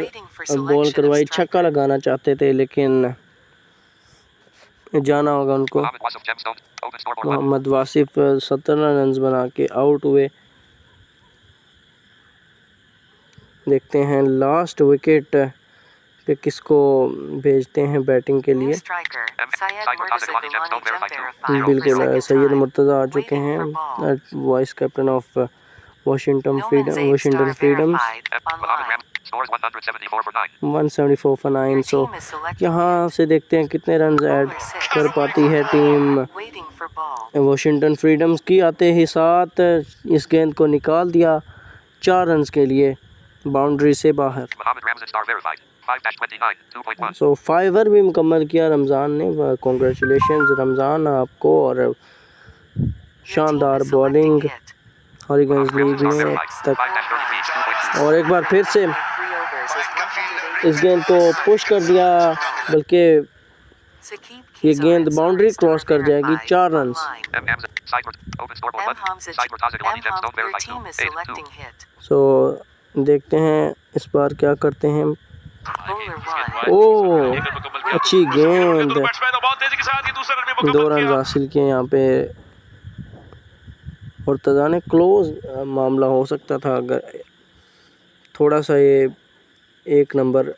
[SPEAKER 1] बॉल करवाई। छक्का लगाना चाहते थे, लेकिन जाना होगा उनको।
[SPEAKER 3] Mohammed Wasif Gemstone. Open scoreboard button.
[SPEAKER 1] Mohammed Wasif 17 run बना के आउट हुए। देखते हैं लास्ट विकेट पे किसको भेजते हैं बैटिंग के लिए। बिल्कुल सैयद मुर्तज़ा आ चुके हैं, vice captain of Washington freedoms.
[SPEAKER 3] Scores 174 for 9.
[SPEAKER 1] 174 for 9.
[SPEAKER 2] Your
[SPEAKER 1] so
[SPEAKER 2] team is selecting
[SPEAKER 1] यहाँ
[SPEAKER 2] hit.
[SPEAKER 1] से देखते हैं कितने रन ऐड
[SPEAKER 2] Bowler 6.
[SPEAKER 1] कर पाती है team
[SPEAKER 2] Waiting for ball.
[SPEAKER 1] Washington freedoms की। आते ही साथ इस गेंद को निकाल दिया 4 रन के लिए बाउंड्री से बाहर।
[SPEAKER 3] Mohammed Ramzan star verified. 5-29, 2.1.
[SPEAKER 1] सो 5 भी मुकम्मल किया रमज़ान ने। कॉन्ग्रेचुलेशन रमज़ान आपको। और
[SPEAKER 2] Your team
[SPEAKER 1] शानदार
[SPEAKER 2] is selecting
[SPEAKER 1] bowling
[SPEAKER 2] hit.
[SPEAKER 1] हॉरिगन्स
[SPEAKER 3] Mohammed
[SPEAKER 1] league
[SPEAKER 3] Ramzan star
[SPEAKER 1] में
[SPEAKER 3] verified.
[SPEAKER 1] तक।
[SPEAKER 3] 5-33, 2.2.
[SPEAKER 1] और एक बार फिर से
[SPEAKER 2] 3 overs is 108
[SPEAKER 1] इस गेंद को पुश कर दिया, बल्कि
[SPEAKER 2] Saqib
[SPEAKER 1] ये
[SPEAKER 2] Keys
[SPEAKER 1] गेंद
[SPEAKER 2] Ansari
[SPEAKER 1] बाउंड्री
[SPEAKER 2] star
[SPEAKER 1] क्रॉस कर जाएगी।
[SPEAKER 2] verified.
[SPEAKER 1] 4 run.
[SPEAKER 2] Online.
[SPEAKER 3] M. Hamza. Side open scoreboard
[SPEAKER 2] M.
[SPEAKER 3] button.
[SPEAKER 2] Hamza.
[SPEAKER 3] Side Murtaza Gilani
[SPEAKER 2] M.
[SPEAKER 3] gemstone
[SPEAKER 2] Hamza. Your
[SPEAKER 3] verified.
[SPEAKER 2] team is
[SPEAKER 3] 2, 8, 2.
[SPEAKER 2] selecting hit.
[SPEAKER 1] सो देखते हैं इस बार क्या करते हैं।
[SPEAKER 2] Bowler 1.
[SPEAKER 1] ओह अच्छी गेंद, 2 रन हासिल किए यहाँ पे। और तज़ा ने क्लोज मामला हो सकता था अगर थोड़ा सा ये 1 नंबर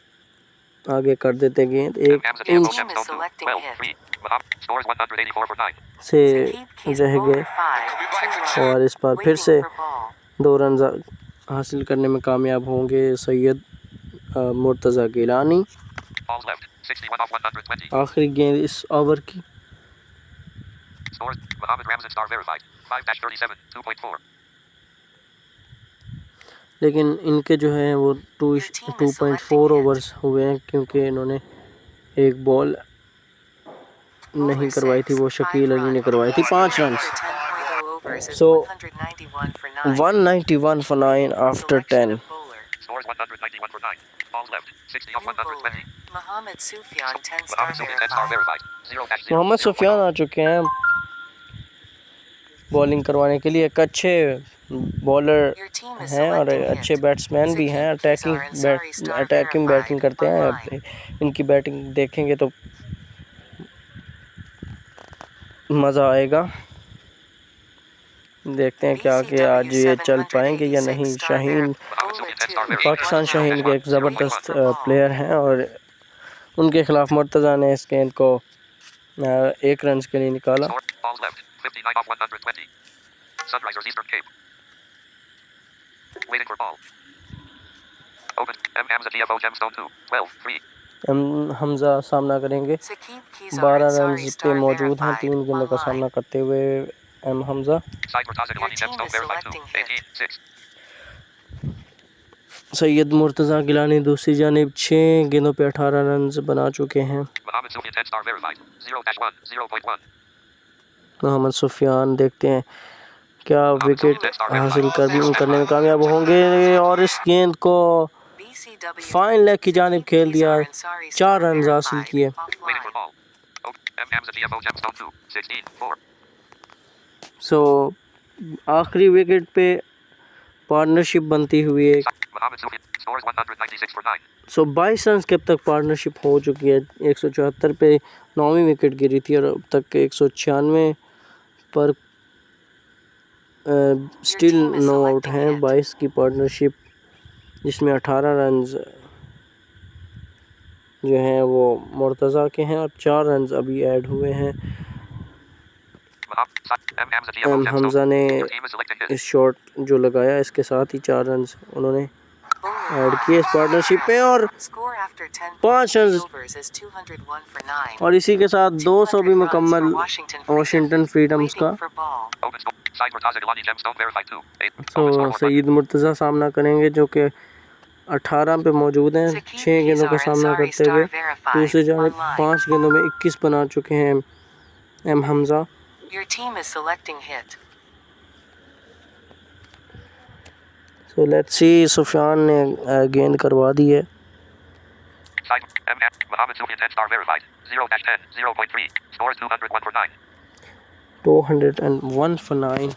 [SPEAKER 1] आगे कर देते गेंद। 1
[SPEAKER 3] Hamza DFO
[SPEAKER 1] inch
[SPEAKER 3] gemstone 2. 12, 3. Mohammed scores 184 for 9.
[SPEAKER 1] से
[SPEAKER 2] Saqib Keys
[SPEAKER 1] रह
[SPEAKER 2] bowler
[SPEAKER 1] गए
[SPEAKER 2] 5. 2
[SPEAKER 1] और
[SPEAKER 2] run.
[SPEAKER 1] इस बार फिर
[SPEAKER 2] Waiting
[SPEAKER 1] से
[SPEAKER 2] for ball.
[SPEAKER 1] 2 रन हासिल करने में कामयाब होंगे Syed Murtaza Gilani.
[SPEAKER 3] Balls left. 61 off 120.
[SPEAKER 1] आखिरी गेंद इस ओवर की।
[SPEAKER 3] Scores Mohammed Ramzan star verified. 5-37, 2.4.
[SPEAKER 1] लेकिन इनके जो है वो 2.4 ओवर्स हुए हैं क्योंकि इन्होंने एक बॉल नहीं करवाई थी, वो शकील अली ने करवाई थी। 5 run. So 191 for 9 after 10.
[SPEAKER 3] Scores 191 for 9. Balls left. 60 off 120.
[SPEAKER 2] Mohammed Sufyan 10 star
[SPEAKER 3] Mohammed Sufyan 10 star
[SPEAKER 2] verified.
[SPEAKER 3] verified. 0-0.
[SPEAKER 1] Mohammed Sufiyan आ चुके हैं बॉलिंग करवाने के लिए। एक अच्छे बॉलर
[SPEAKER 2] Your team is
[SPEAKER 1] हैं और
[SPEAKER 2] selecting
[SPEAKER 1] अच्छे
[SPEAKER 2] hit.
[SPEAKER 1] बैट्समैन भी हैं। अटैकिंग बैटिंग करते हैं। अब इनकी बैटिंग देखेंगे तो मज़ा आएगा। देखते हैं क्या कि आज ये चल पाएंगे या नहीं। शाहीन, पाकिस्तान शाहीन के एक ज़बरदस्त प्लेयर हैं और उनके ख़िलाफ़ मुर्तज़ा ने इस गेंद को 1 रन के लिए निकाला।
[SPEAKER 3] Balls left. 59 off 120. Sunrisers Eastern Cape. Waiting for ball. Open. M. Hamza DFO gemstone 2. 12, 3.
[SPEAKER 1] Hamza सामना करेंगे।
[SPEAKER 2] Saqib Keys
[SPEAKER 1] 12 रन
[SPEAKER 2] Ansari
[SPEAKER 1] पे
[SPEAKER 2] star
[SPEAKER 1] मौजूद हैं।
[SPEAKER 2] verified.
[SPEAKER 1] 3 गेंदों का सामना
[SPEAKER 2] Online.
[SPEAKER 1] करते हुए M Hamza.
[SPEAKER 3] Side Murtaza
[SPEAKER 2] Your
[SPEAKER 3] Gilani
[SPEAKER 2] team
[SPEAKER 3] gemstone
[SPEAKER 2] is
[SPEAKER 3] verified 2.
[SPEAKER 2] selecting hit.
[SPEAKER 3] 18, 6.
[SPEAKER 1] Syed Murtaza Gilani दूसरी जानिब 6 गेंदों पे 18 रन बना चुके हैं।
[SPEAKER 3] Mohammed Sufyan 10 star verified. 0-1, 0.1.
[SPEAKER 1] Mohammad Sufiyan देखते हैं क्या विकेट हासिल करने में कामयाब होंगे। और इस गेंद को
[SPEAKER 2] BCW
[SPEAKER 1] फाइन लेग की जानिब खेल दिया।
[SPEAKER 2] Keys Ansari
[SPEAKER 1] 4
[SPEAKER 2] star
[SPEAKER 1] रन हासिल
[SPEAKER 2] verified.
[SPEAKER 1] किए।
[SPEAKER 3] Waiting
[SPEAKER 2] Offline.
[SPEAKER 3] for ball. Open. M. Hamza DFO gemstone 2. 16, 4.
[SPEAKER 1] सो आखिरी विकेट पे पार्टनरशिप बनती हुई है।
[SPEAKER 3] Mohammed Sufyan scores 196 for 9.
[SPEAKER 1] So 22 run के अब तक पार्टनरशिप हो चुकी है। 174 पे 9वीं विकेट गिरी थी और अब तक 196 पर स्टिल नो आउट हैं। 22 की पार्टनरशिप जिसमें 18 रन जो हैं वो मुर्तज़ा के हैं और 4 रन अभी ऐड हुए हैं।
[SPEAKER 3] M. Hamza DFO
[SPEAKER 1] M
[SPEAKER 3] gemstone.
[SPEAKER 1] Hamza ने
[SPEAKER 3] Your team is selecting hit.
[SPEAKER 1] इस शॉट जो लगाया इसके साथ ही 4 रन उन्होंने ऐड किए इस पार्टनरशिप में और
[SPEAKER 2] Score after 10
[SPEAKER 1] 5 run
[SPEAKER 2] overs is 201 for 9.
[SPEAKER 1] और इसी के साथ 200 भी
[SPEAKER 2] 200
[SPEAKER 1] मुकम्मल
[SPEAKER 2] runs for Washington Freedom.
[SPEAKER 1] Washington freedoms का।
[SPEAKER 2] Waiting for ball.
[SPEAKER 3] Open score. Side Murtaza Gilani gemstone verified 2. 8. Open
[SPEAKER 1] तो
[SPEAKER 3] scoreboard button.
[SPEAKER 1] सईद मुर्तज़ा सामना करेंगे जो कि 18 पे मौजूद हैं। 6 गेंदों का सामना करते हुए दूसरी जानिब 5 गेंदों में 21 बना चुके हैं M Hamza.
[SPEAKER 2] Your team is selecting hit.
[SPEAKER 1] So let's see Sufyan ने गेंद करवा दी है।
[SPEAKER 3] Side M. Mohammed Sufyan 10 star verified. 0-10, 0.3. Scores 201 for 9.
[SPEAKER 1] 201 for 9।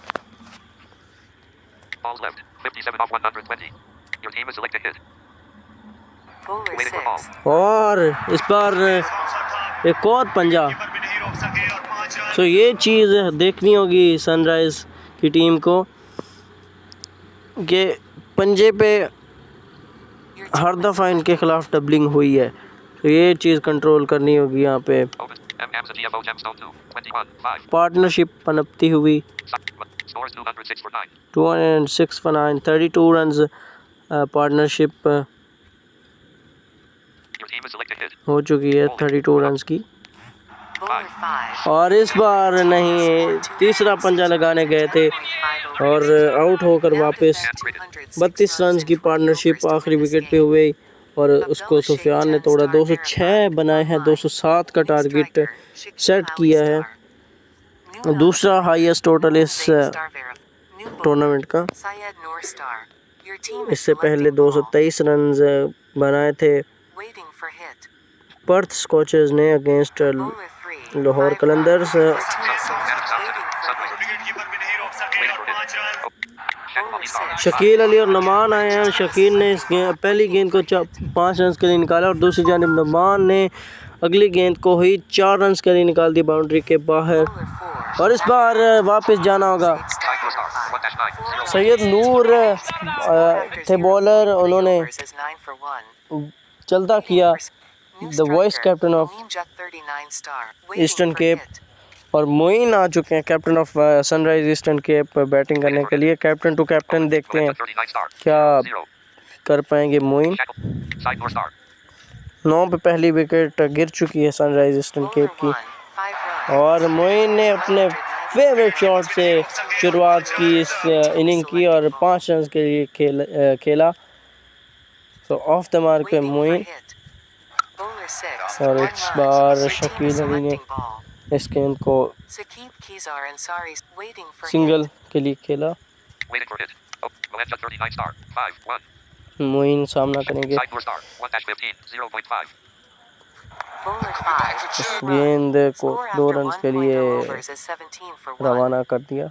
[SPEAKER 3] Balls left. 57 off 120. Your team is selecting hit.
[SPEAKER 2] Bowler
[SPEAKER 3] Waiting for ball.
[SPEAKER 2] 6.
[SPEAKER 1] और इस बार एक और पंजा। सो ये चीज़ देखनी होगी सनराइज़ की टीम को कि पंजे पे
[SPEAKER 2] Your team
[SPEAKER 1] हर
[SPEAKER 2] is
[SPEAKER 1] दफ़ा इनके
[SPEAKER 2] selecting
[SPEAKER 1] ख़िलाफ़ डबलिंग हुई है। तो ये चीज़ कंट्रोल करनी होगी यहाँ पे।
[SPEAKER 3] Open. M. Hamza DFO gemstone 2. 21, 5.
[SPEAKER 1] Partnership पनपती हुई।
[SPEAKER 3] Scores 206 for 9.
[SPEAKER 1] 206 for 9, 32 run partnership हो चुकी है 32 रन्स की।
[SPEAKER 2] Bowler 5.
[SPEAKER 1] और इस बार नहीं, तीसरा पंजा लगाने गए थे और आउट होकर वापस 32 रन्स की पार्टनरशिप आखिरी विकेट पे हुई और उसको सुफियान ने तोड़ा। 206 बनाए हैं, 207 का टारगेट सेट किया है, दूसरा हाईएस्ट टोटल इस टूर्नामेंट का। इससे पहले 223 रन्स बनाए थे पर्थ स्कॉचेस ने अगेंस्ट लाहौर कलंदर्स। शकील अली और नमान आए हैं। शकील ने इस पहली गेंद को 5 रन्स के लिए निकाला और दूसरी जानिब नमान ने अगली गेंद को ही 4 रन्स के लिए निकाल दी बाउंड्री के बाहर। और इस बार वापस जाना होगा। सैयद नूर थे बॉलर, उन्होंने चलता किया the vice captain of Eastern Cape, और मोइन आ चुके हैं captain of sunrise Eastern cap batting करने के लिए। कैप्टन टू कैप्टन देखते हैं क्या कर पाएंगे मोइन। 9 पे पहली विकेट गिर चुकी है सनराइज ईस्टर्न केप की और मोइन ने अपने फेवरेट शॉट से शुरुआत की इस इनिंग की और 5 रन के लिए खेला। तो ऑफ द मार्क पे मोइन, और इस बार शकील अली ने इस गेंद को सिंगल के लिए खेला। मोइन सामना करेंगे। इस गेंद को 2 रन के लिए रवाना कर दिया।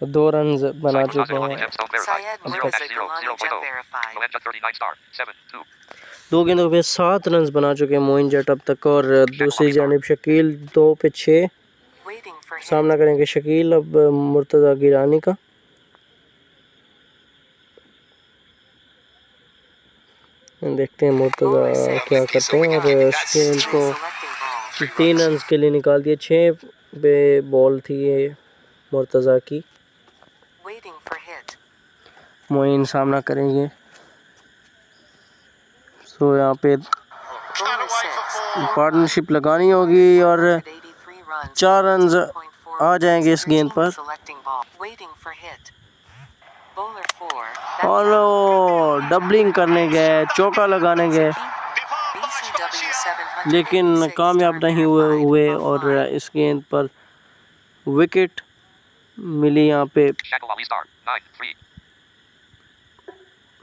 [SPEAKER 1] 2 रन बना चुके हैं। 2 गेंदों पे 7 रन बना चुके हैं मोइन जट अब तक। और दूसरी जानिब शकील 2 पे 6 सामना करेंगे शकील अब मुर्तज़ा गिलानी का। देखते हैं मुर्तज़ा क्या करते हैं। और गेंद को 3 रन के लिए निकाल दिए। 6 पे बॉल थी ये मुर्तज़ा की। मोइन सामना करेंगे। सो यहाँ पे पार्टनरशिप लगानी होगी और 4 रन आ जाएंगे इस गेंद पर। और डबलिंग करने गए, चौका लगाने गए, लेकिन कामयाब नहीं हुए और इस गेंद पर विकेट मिली यहाँ पे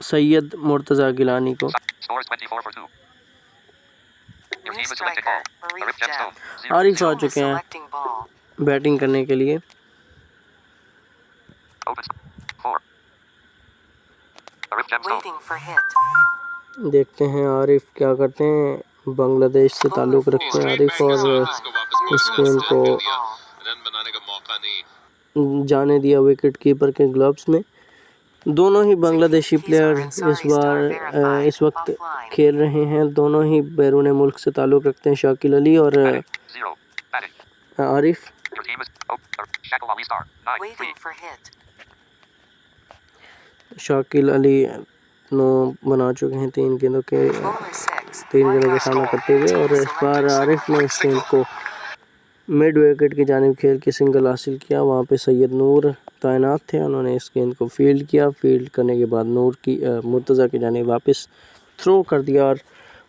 [SPEAKER 1] सैयद मुर्तज़ा गिलानी को। आरिफ आ चुके हैं बैटिंग करने के लिए। देखते हैं आरिफ क्या करते हैं। बांग्लादेश से ताल्लुक़ रखते हैं आरिफ और इस गेंद को जाने दिया विकेट कीपर के ग्लव्स में। दोनों ही बांग्लादेशी प्लेयर इस वक्त खेल रहे हैं। दोनों ही बैरून मुल्क से ताल्लुक़ रखते हैं, शाकिल अली और आरिफ। शाकिल अली 9 बना चुके हैं 3 गेंदों के सामना करते हुए। और इस बार आरिफ ने इस गेंद को मिड विकेट की जानिब खेल के सिंगल हासिल किया। वहाँ पे सैयद नूर तैनात थे, उन्होंने इस गेंद को फील्ड किया। फील्ड करने के बाद मुर्तज़ा की जानिब वापस थ्रो कर दिया और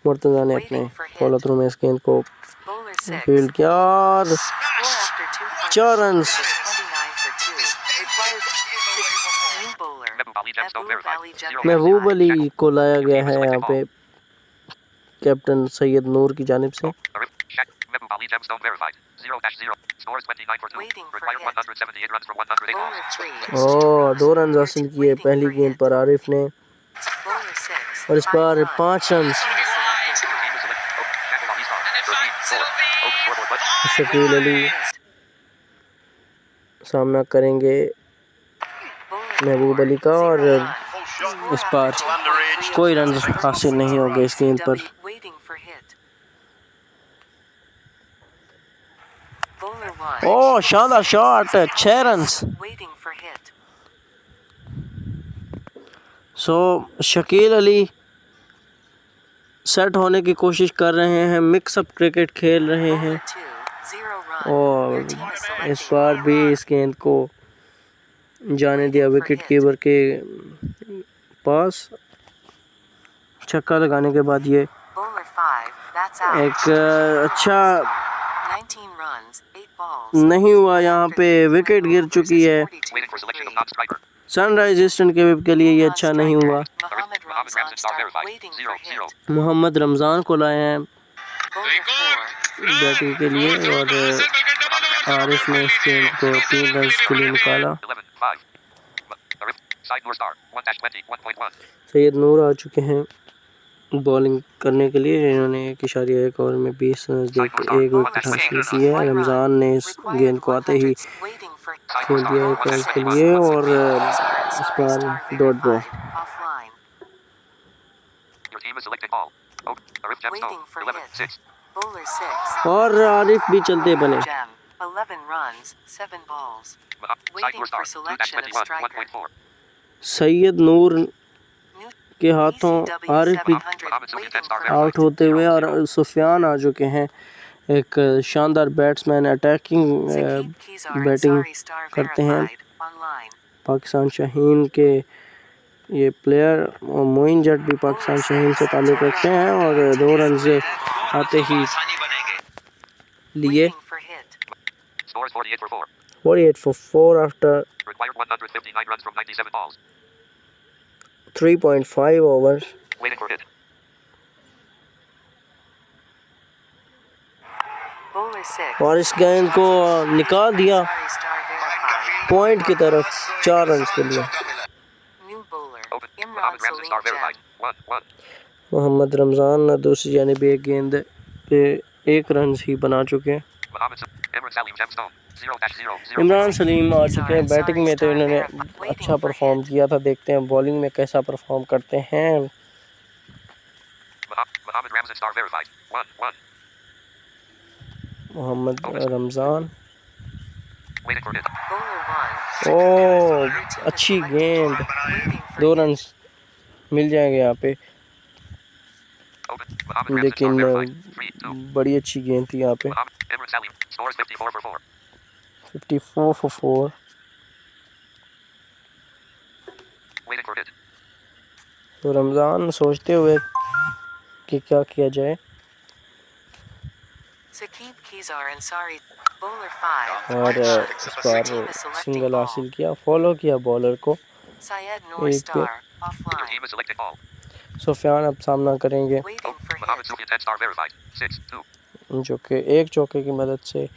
[SPEAKER 1] मुर्तज़ा ने अपने फॉलो थ्रो में इस गेंद को फील्ड किया और 4 रन। महबूब अली को लाया गया है यहाँ पे कैप्टन सैयद नूर की जानिब से। और 2 रन हासिल किए पहली गेंद पर आरिफ ने और इस बार 5 रन। शकील अली सामना करेंगे महबूब अली का और इस बार कोई रन हासिल नहीं हो गए इस गेंद पर। ओह शानदार शॉट, 6 रन। सो शकील अली सेट होने की कोशिश कर रहे हैं, मिक्सअप क्रिकेट खेल रहे हैं।
[SPEAKER 2] Bowler 2, 0 run.
[SPEAKER 1] और
[SPEAKER 2] Your team is
[SPEAKER 1] इस
[SPEAKER 2] selecting
[SPEAKER 1] बार
[SPEAKER 2] one
[SPEAKER 1] भी
[SPEAKER 2] run.
[SPEAKER 1] इस गेंद को जाने दिया विकेट कीपर के पास। छक्का लगाने के बाद ये
[SPEAKER 2] Bowler 5, that's out.
[SPEAKER 1] एक अच्छा
[SPEAKER 2] 19 runs, 8 balls.
[SPEAKER 1] नहीं हुआ, यहाँ पे विकेट गिर चुकी है।
[SPEAKER 3] Waiting for selection of non-striker.
[SPEAKER 1] Sunrise eastern के लिए ये अच्छा नहीं हुआ।
[SPEAKER 2] Mohammad
[SPEAKER 3] Mohammed
[SPEAKER 2] Ramzan
[SPEAKER 3] Ramzan star
[SPEAKER 2] start
[SPEAKER 3] verified.
[SPEAKER 2] waiting
[SPEAKER 3] 0,
[SPEAKER 2] for
[SPEAKER 3] 0.
[SPEAKER 2] hit.
[SPEAKER 1] Mohammad Ramzan को लाए हैं
[SPEAKER 2] Bowler 4,
[SPEAKER 1] बैटिंग के लिए और आरिफ ने इस गेंद को 3 रन के लिए निकाला।
[SPEAKER 3] 11, 5. Arif, side Noor star. 1-20, 1.1.
[SPEAKER 1] Syed नूर आ चुके हैं बॉलिंग करने के लिए। इन्होंने 1.1 ओवर में 20 रन देके 1 विकेट हासिल की है। रमज़ान ने इस गेंद को आते ही
[SPEAKER 2] waiting for
[SPEAKER 1] खेल दिया 1 रन के लिए और इस बार dot ball.
[SPEAKER 2] offline.
[SPEAKER 3] Your team is selecting all. Oh, Arif Gemstone.
[SPEAKER 2] Waiting for
[SPEAKER 3] 11,
[SPEAKER 2] hit.
[SPEAKER 3] 6.
[SPEAKER 2] Bowler 6.
[SPEAKER 1] और आरिफ भी चलते बने।
[SPEAKER 2] Gem, 11 runs, 7 balls.
[SPEAKER 3] Side
[SPEAKER 2] Waiting
[SPEAKER 3] Noor star.
[SPEAKER 2] for selection of
[SPEAKER 3] 2-21,
[SPEAKER 2] striker.
[SPEAKER 3] 1.4.
[SPEAKER 1] Syed Noor
[SPEAKER 2] New
[SPEAKER 1] के हाथों
[SPEAKER 2] BCW
[SPEAKER 1] आरिफ भी
[SPEAKER 2] 700, waiting for
[SPEAKER 1] आउट
[SPEAKER 2] hit.
[SPEAKER 1] होते हुए और सुफियान आ चुके हैं, एक शानदार batsman, attacking
[SPEAKER 2] Saqib Khizar
[SPEAKER 1] batting
[SPEAKER 2] Ansari star
[SPEAKER 1] करते हैं।
[SPEAKER 2] verified. Online.
[SPEAKER 1] पाकिस्तान शाहीन के ये प्लेयर और मोइन जट भी पाकिस्तान शाहीन से ताल्लुक़ रखते हैं और 2 रन आते ही लिए।
[SPEAKER 2] Waiting for hit.
[SPEAKER 3] Scores 48 for 4.
[SPEAKER 1] 48 for 4 after
[SPEAKER 3] Required 159 runs from 97 balls.
[SPEAKER 1] 3.5 overs।
[SPEAKER 3] Waiting for hit.
[SPEAKER 2] Bowler 6.
[SPEAKER 1] और इस गेंद को निकाल दिया
[SPEAKER 2] Ansari star verified.
[SPEAKER 1] पॉइंट की तरफ 4 रन के लिए।
[SPEAKER 2] New bowler.
[SPEAKER 3] Open.
[SPEAKER 2] Imran
[SPEAKER 3] Mohammed Ramzan star
[SPEAKER 2] Salim
[SPEAKER 3] verified.
[SPEAKER 2] Gem.
[SPEAKER 3] 1-1.
[SPEAKER 1] Mohammad Ramzan दूसरी जानिब एक गेंद पे 1 रन ही बना चुके हैं।
[SPEAKER 3] Mohammed Imran Salim Gemstone. 0-0.
[SPEAKER 1] Imran Salim आ चुके हैं। बैटिंग में तो इन्होंने अच्छा परफॉर्म किया था, देखते हैं बॉलिंग में कैसा परफॉर्म करते हैं।
[SPEAKER 3] Mohammed Ramzan star verified. 1-1.
[SPEAKER 1] Mohammad Ramzan.
[SPEAKER 3] Waiting for hit.
[SPEAKER 2] Bowler 1.
[SPEAKER 1] ओह अच्छी गेंद,
[SPEAKER 2] Waiting for
[SPEAKER 1] 2
[SPEAKER 2] hit.
[SPEAKER 1] रन मिल जाएंगे यहाँ पे,
[SPEAKER 3] Open. Mohammed Ramzan star
[SPEAKER 1] लेकिन
[SPEAKER 3] verified. 3-2.
[SPEAKER 1] बड़ी अच्छी गेंद थी यहाँ पे।
[SPEAKER 3] Mohammed Imran Salim. Scores 54 for 4.
[SPEAKER 1] 54 for 4।
[SPEAKER 3] Waiting for hit.
[SPEAKER 1] तो रमज़ान सोचते हुए कि क्या किया जाए
[SPEAKER 2] Saqib Khizar Ansari. Bowler 5.
[SPEAKER 1] और इस बार सिंगल हासिल किया, फॉलो किया बॉलर को।
[SPEAKER 2] Syed Noor
[SPEAKER 1] एक
[SPEAKER 2] star.
[SPEAKER 3] Your
[SPEAKER 2] Offline.
[SPEAKER 3] team is selecting all.
[SPEAKER 1] Sufiyan अब सामना करेंगे,
[SPEAKER 2] Waiting for
[SPEAKER 3] Mohammed
[SPEAKER 2] hit.
[SPEAKER 3] Sufyan 10 star verified. 6-2.
[SPEAKER 1] जो कि एक चौके की मदद से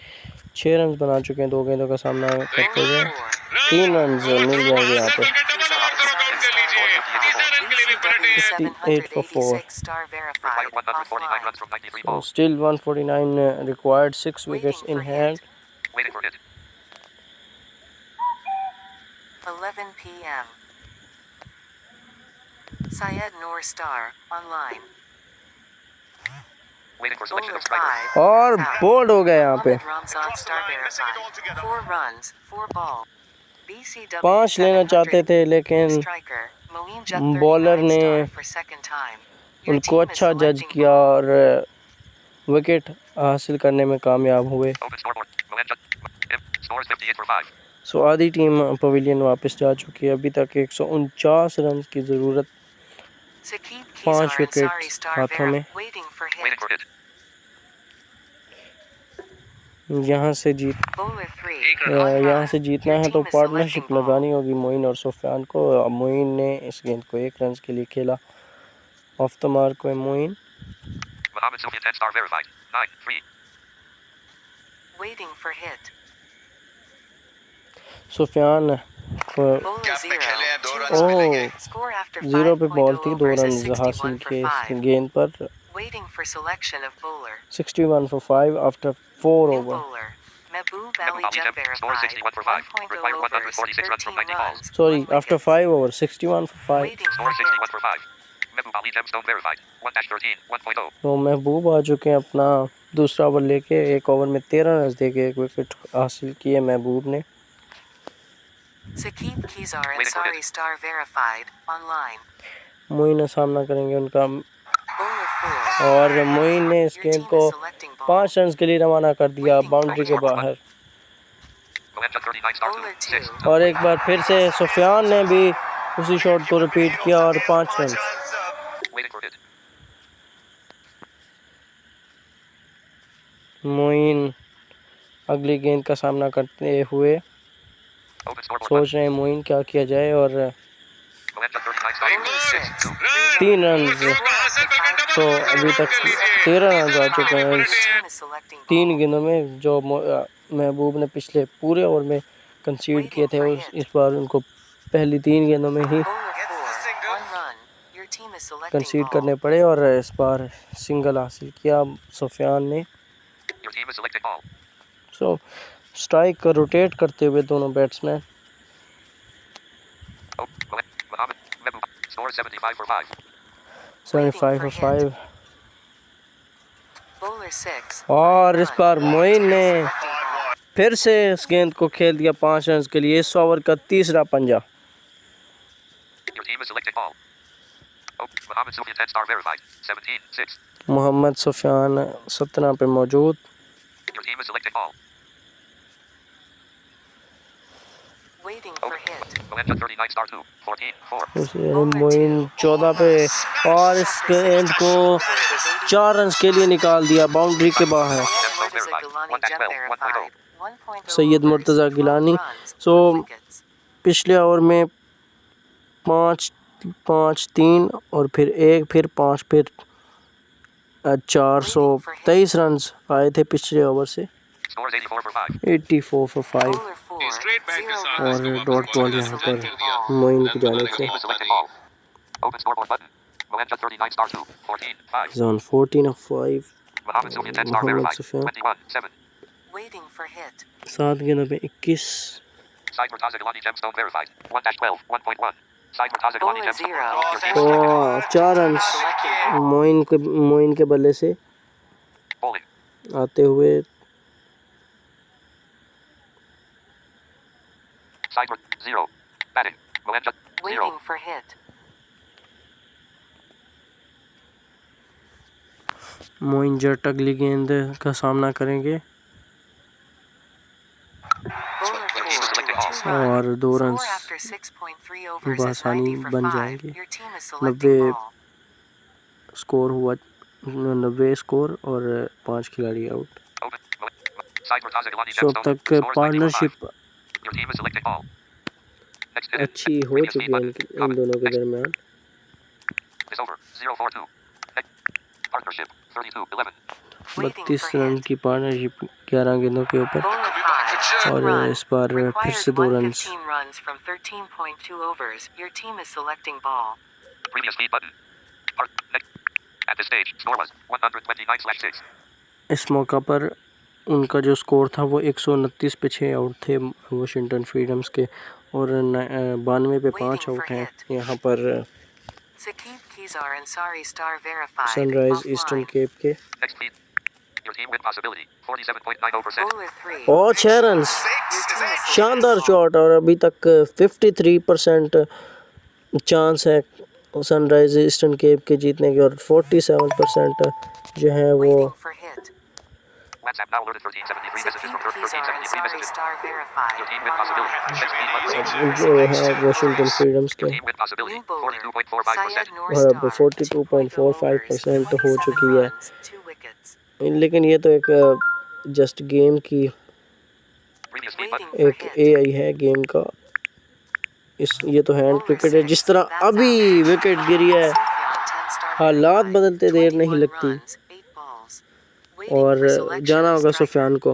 [SPEAKER 1] 6 रन बना चुके हैं। 2 गेंदों का सामना करते हुए 3 रन मिल जाएंगे यहाँ पे। 58 for 4।
[SPEAKER 2] Star verified.
[SPEAKER 3] Required 149
[SPEAKER 2] Offline.
[SPEAKER 3] runs from 93
[SPEAKER 1] So
[SPEAKER 3] balls.
[SPEAKER 1] still 149 required, 6 wickets in hand।
[SPEAKER 3] Waiting for hit.
[SPEAKER 2] 11 p.m. Syed Noor star. Online.
[SPEAKER 3] Waiting for selection
[SPEAKER 2] Bowler
[SPEAKER 3] of striker.
[SPEAKER 2] 5.
[SPEAKER 1] और बोल्ड हो गया यहाँ पे।
[SPEAKER 2] Mohammed Ramzan star verified. 4 runs, 4 ball. BCW
[SPEAKER 1] 5 लेना चाहते थे लेकिन
[SPEAKER 2] striker. Moeen Jat
[SPEAKER 1] bowler
[SPEAKER 2] 39
[SPEAKER 1] ने
[SPEAKER 2] star for second time. Your
[SPEAKER 1] उनको
[SPEAKER 2] team is
[SPEAKER 1] अच्छा जज
[SPEAKER 2] selecting
[SPEAKER 1] किया और विकेट हासिल करने में कामयाब हुए।
[SPEAKER 3] Open scoreboard. Mohammed scores 58 for 5.
[SPEAKER 1] सो आधी टीम पवेलियन वापस जा चुकी है। अभी तक 149 रन की ज़रूरत,
[SPEAKER 2] Saqib
[SPEAKER 1] 5
[SPEAKER 2] Khizar
[SPEAKER 1] wicket
[SPEAKER 2] Ansari star
[SPEAKER 1] हाथों में।
[SPEAKER 2] waiting for
[SPEAKER 3] Waiting
[SPEAKER 2] hit.
[SPEAKER 3] for hit.
[SPEAKER 1] यहाँ से
[SPEAKER 2] Bowler 3.
[SPEAKER 1] यहाँ से जीतना है तो पार्टनरशिप लगानी होगी मोइन और सुफियान को। मोइन ने इस गेंद को 1 रन के लिए खेला। ऑफ द मार्क है Moin.
[SPEAKER 3] Mohammed Sufyan 10 star verified. 9-3.
[SPEAKER 2] Waiting for hit.
[SPEAKER 1] Sufiyan
[SPEAKER 2] Bowler 0.
[SPEAKER 1] Oh
[SPEAKER 2] Score after
[SPEAKER 1] 0 पे बॉल
[SPEAKER 2] 5.0
[SPEAKER 1] थी, 2
[SPEAKER 2] overs
[SPEAKER 1] रन
[SPEAKER 2] is 61
[SPEAKER 1] हासिल
[SPEAKER 2] for
[SPEAKER 1] किए
[SPEAKER 2] 5.
[SPEAKER 1] इस गेंद पर।
[SPEAKER 2] Waiting for selection of bowler.
[SPEAKER 1] 61 for 5 after 4
[SPEAKER 2] New
[SPEAKER 1] over।
[SPEAKER 2] bowler. Mehboob
[SPEAKER 3] Mehboob
[SPEAKER 2] Ali
[SPEAKER 3] Ali
[SPEAKER 2] Jem
[SPEAKER 3] Jem scores
[SPEAKER 2] verified.
[SPEAKER 3] 61 for 5.
[SPEAKER 2] 1.0
[SPEAKER 3] Required
[SPEAKER 2] overs,
[SPEAKER 3] 146 runs from
[SPEAKER 2] 13
[SPEAKER 3] 90 balls.
[SPEAKER 2] runs.
[SPEAKER 1] Sorry,
[SPEAKER 2] 1
[SPEAKER 1] after
[SPEAKER 2] wickets.
[SPEAKER 1] 5 overs, 61 for 5।
[SPEAKER 2] Waiting for
[SPEAKER 3] Scores
[SPEAKER 2] hit.
[SPEAKER 3] 61 for 5. Mehboob Ali Gemstone verified. 1-13. 1.0.
[SPEAKER 1] तो महबूब आ चुके हैं अपना दूसरा over लेके। 1 over में 13 run देके 1 wicket हासिल किए महबूब ने।
[SPEAKER 2] Saqib Khizar Ansari star verified. Online.
[SPEAKER 1] Moin सामना करेंगे उनका
[SPEAKER 2] Bowler 4.
[SPEAKER 1] और मोइन ने इस
[SPEAKER 2] Your
[SPEAKER 1] गेंद
[SPEAKER 2] team
[SPEAKER 1] को
[SPEAKER 2] is selecting ball.
[SPEAKER 1] 5 रन के लिए रवाना कर दिया बाउंड्री के बाहर।
[SPEAKER 3] Valencia 39 star 2.
[SPEAKER 2] Bowler
[SPEAKER 3] 6.
[SPEAKER 2] 2.
[SPEAKER 1] और एक बार फिर से सुफियान ने भी उसी शॉट को रिपीट किया और 5 run.
[SPEAKER 3] Waiting for hit.
[SPEAKER 1] Moin अगली गेंद का सामना करते हुए
[SPEAKER 3] Open scoreboard button.
[SPEAKER 1] सोच रहे हैं मोइन क्या किया जाए और
[SPEAKER 3] Valencia 39 star 2.
[SPEAKER 2] Bowler
[SPEAKER 3] 6.
[SPEAKER 2] 6.
[SPEAKER 1] 3 run.
[SPEAKER 2] So
[SPEAKER 1] अभी तक 13 रन आ चुके हैं
[SPEAKER 2] Your
[SPEAKER 1] इस
[SPEAKER 2] team is selecting
[SPEAKER 1] 3
[SPEAKER 2] ball.
[SPEAKER 1] गेंदों में जो महबूब ने पिछले पूरे ओवर में कंसीड किए थे। इस बार उनको पहली 3 गेंदों में ही
[SPEAKER 2] Bowler 4. 1 run. Your team is selecting
[SPEAKER 1] कंसीड
[SPEAKER 2] ball.
[SPEAKER 1] करने पड़े और इस बार सिंगल हासिल किया सुफियान ने।
[SPEAKER 3] Your team is selecting ball.
[SPEAKER 1] So strike rotate करते हुए दोनों batsman.
[SPEAKER 3] Oh, Mohammed. Mehboob. Score 75 for 5.
[SPEAKER 1] 75 for 5
[SPEAKER 2] Bowler 6.
[SPEAKER 1] और इस बार मोइन ने
[SPEAKER 2] Selecting ball.
[SPEAKER 1] फिर से इस गेंद को खेल दिया 5 रन के लिए। इस ओवर का तीसरा पंजा।
[SPEAKER 3] Your team is selecting ball. Oh, Mohammed Sufyan 10 star verified. 17. 6.
[SPEAKER 1] Mohammad Sufiyan 17 पे मौजूद।
[SPEAKER 3] Your team is selecting ball.
[SPEAKER 2] Waiting for hit.
[SPEAKER 3] Valencia 39 star 2. 14. 4.
[SPEAKER 1] उसे मोइन 14 पे और इस गेंद को 4 रन के लिए निकाल दिया बाउंड्री के बाहर।
[SPEAKER 2] Murtaza Gilani jump verified. 1.0
[SPEAKER 1] Syed
[SPEAKER 2] overs,
[SPEAKER 1] Murtaza
[SPEAKER 2] 12
[SPEAKER 1] Gilani.
[SPEAKER 2] runs,
[SPEAKER 1] so
[SPEAKER 2] 12 wickets.
[SPEAKER 1] पिछले ओवर में 5 3 और फिर 1 फिर 5 फिर 423 रन आए थे पिछले ओवर से।
[SPEAKER 3] Scores 84 for 5.
[SPEAKER 1] 84 for 5
[SPEAKER 2] Bowler 4. 0
[SPEAKER 1] और
[SPEAKER 2] runs.
[SPEAKER 1] डॉट बॉल यहाँ पर मोइन की जानिब
[SPEAKER 3] Your
[SPEAKER 1] से।
[SPEAKER 3] team is selecting ball. Open scoreboard button. Valencia 39 star 2. 14. 5.
[SPEAKER 1] जोन 14 of 5
[SPEAKER 3] Mohammed Sufyan 10 star
[SPEAKER 1] Mohammed
[SPEAKER 3] verified.
[SPEAKER 1] Sufyan
[SPEAKER 3] 21. 7.
[SPEAKER 2] Waiting for hit.
[SPEAKER 1] 7 गेंदों पे 21।
[SPEAKER 3] Side Murtaza Gilani gemstone verified. 1-12. 1.1. Side Murtaza Gilani
[SPEAKER 2] Bowler
[SPEAKER 3] gemstone.
[SPEAKER 2] 0.
[SPEAKER 3] Your team is selecting ball.
[SPEAKER 1] और 4 run
[SPEAKER 2] Selecting ball.
[SPEAKER 1] Moin के बल्ले से
[SPEAKER 3] Bowling.
[SPEAKER 1] आते हुए।
[SPEAKER 3] Side 0. Batting. Valencia 0.
[SPEAKER 2] Waiting for hit.
[SPEAKER 1] Moin जट अगली गेंद का सामना करेंगे
[SPEAKER 2] Bowler 4. 2
[SPEAKER 1] और
[SPEAKER 2] runs.
[SPEAKER 1] 2
[SPEAKER 2] Score
[SPEAKER 1] run
[SPEAKER 2] after 6.3 overs is
[SPEAKER 1] बआसानी
[SPEAKER 2] 90 for
[SPEAKER 1] बन
[SPEAKER 2] 5.
[SPEAKER 1] जाएंगे।
[SPEAKER 2] Your team is
[SPEAKER 1] 90
[SPEAKER 2] selecting ball.
[SPEAKER 1] Score हुआ 90 स्कोर और 5 खिलाड़ी out.
[SPEAKER 3] Open. Side Murtaza Gilani
[SPEAKER 1] सो अब
[SPEAKER 3] gemstone.
[SPEAKER 1] तक
[SPEAKER 3] Scores 90 for 5.
[SPEAKER 1] Partnership
[SPEAKER 3] Your team is selecting ball. Next hit.
[SPEAKER 1] अच्छी हो
[SPEAKER 3] Previous
[SPEAKER 1] चुकी
[SPEAKER 3] speed
[SPEAKER 1] है
[SPEAKER 3] button.
[SPEAKER 1] इन दोनों के
[SPEAKER 3] Next
[SPEAKER 1] दरमियान।
[SPEAKER 3] is over. 0-4-2. Partnership 32-11.
[SPEAKER 2] Waiting
[SPEAKER 1] 32
[SPEAKER 2] for
[SPEAKER 1] run
[SPEAKER 2] hit.
[SPEAKER 1] की पार्टनरशिप 11 गेंदों के ऊपर
[SPEAKER 2] Bowler 5.
[SPEAKER 1] और
[SPEAKER 2] 2 runs.
[SPEAKER 1] इस बार फिर
[SPEAKER 2] Required
[SPEAKER 1] से 2 run.
[SPEAKER 2] 115 runs from 13.2 overs. Your team is selecting ball.
[SPEAKER 3] Previous speed button. Next. At this stage, score was 129/6.
[SPEAKER 1] इस मौका पर उनका जो स्कोर था वो 129 पे 6 आउट थे वाशिंगटन फ्रीडम्स के और 92 पे 5 आउट हैं यहाँ पर
[SPEAKER 2] Saqib Keezar Ansari star verified.
[SPEAKER 1] Sunrise Eastern
[SPEAKER 2] Offline.
[SPEAKER 1] Cape के।
[SPEAKER 3] Next speed. Your team win possibility 47.90%.
[SPEAKER 2] Bowler 3.
[SPEAKER 1] और 6 रन।
[SPEAKER 2] Your team is
[SPEAKER 1] शानदार
[SPEAKER 2] selecting ball.
[SPEAKER 1] शॉट और अभी तक 53% चांस है सनराइज ईस्टर्न केप के जीतने के और 47% जो है वो
[SPEAKER 2] Waiting for hit.
[SPEAKER 3] WhatsApp now alerted 1373 messages
[SPEAKER 2] Saqib
[SPEAKER 3] from
[SPEAKER 2] Keezar
[SPEAKER 3] 1373
[SPEAKER 2] Ansari
[SPEAKER 3] messages.
[SPEAKER 2] star verified.
[SPEAKER 3] Your team win possibility.
[SPEAKER 2] Online.
[SPEAKER 3] Next speed button.
[SPEAKER 1] जो है वाशिंगटन फ्रीडम्स
[SPEAKER 3] Your
[SPEAKER 1] के
[SPEAKER 3] team win possibility
[SPEAKER 2] New bowler.
[SPEAKER 3] 42.45%.
[SPEAKER 2] Syed Noor
[SPEAKER 1] और अब
[SPEAKER 2] Star.
[SPEAKER 1] 42.45% हो
[SPEAKER 2] 27
[SPEAKER 1] चुकी है।
[SPEAKER 2] runs, 2 wickets.
[SPEAKER 1] लेकिन ये तो एक जस्ट गेम की
[SPEAKER 3] Previous speed
[SPEAKER 2] Waiting
[SPEAKER 3] button.
[SPEAKER 2] for
[SPEAKER 1] एक
[SPEAKER 2] hit.
[SPEAKER 1] एआई है गेम का। ये तो हैंड क्रिकेट है। जिस तरह अभी विकेट गिरी है
[SPEAKER 2] Sufyan 10 star
[SPEAKER 1] हालात
[SPEAKER 2] verified.
[SPEAKER 1] बदलते देर नहीं
[SPEAKER 2] 21
[SPEAKER 1] लगती
[SPEAKER 2] runs, 8 balls. Waiting
[SPEAKER 1] और
[SPEAKER 2] for selection
[SPEAKER 1] जाना
[SPEAKER 2] of
[SPEAKER 1] होगा
[SPEAKER 2] striker.
[SPEAKER 1] सुफियान को।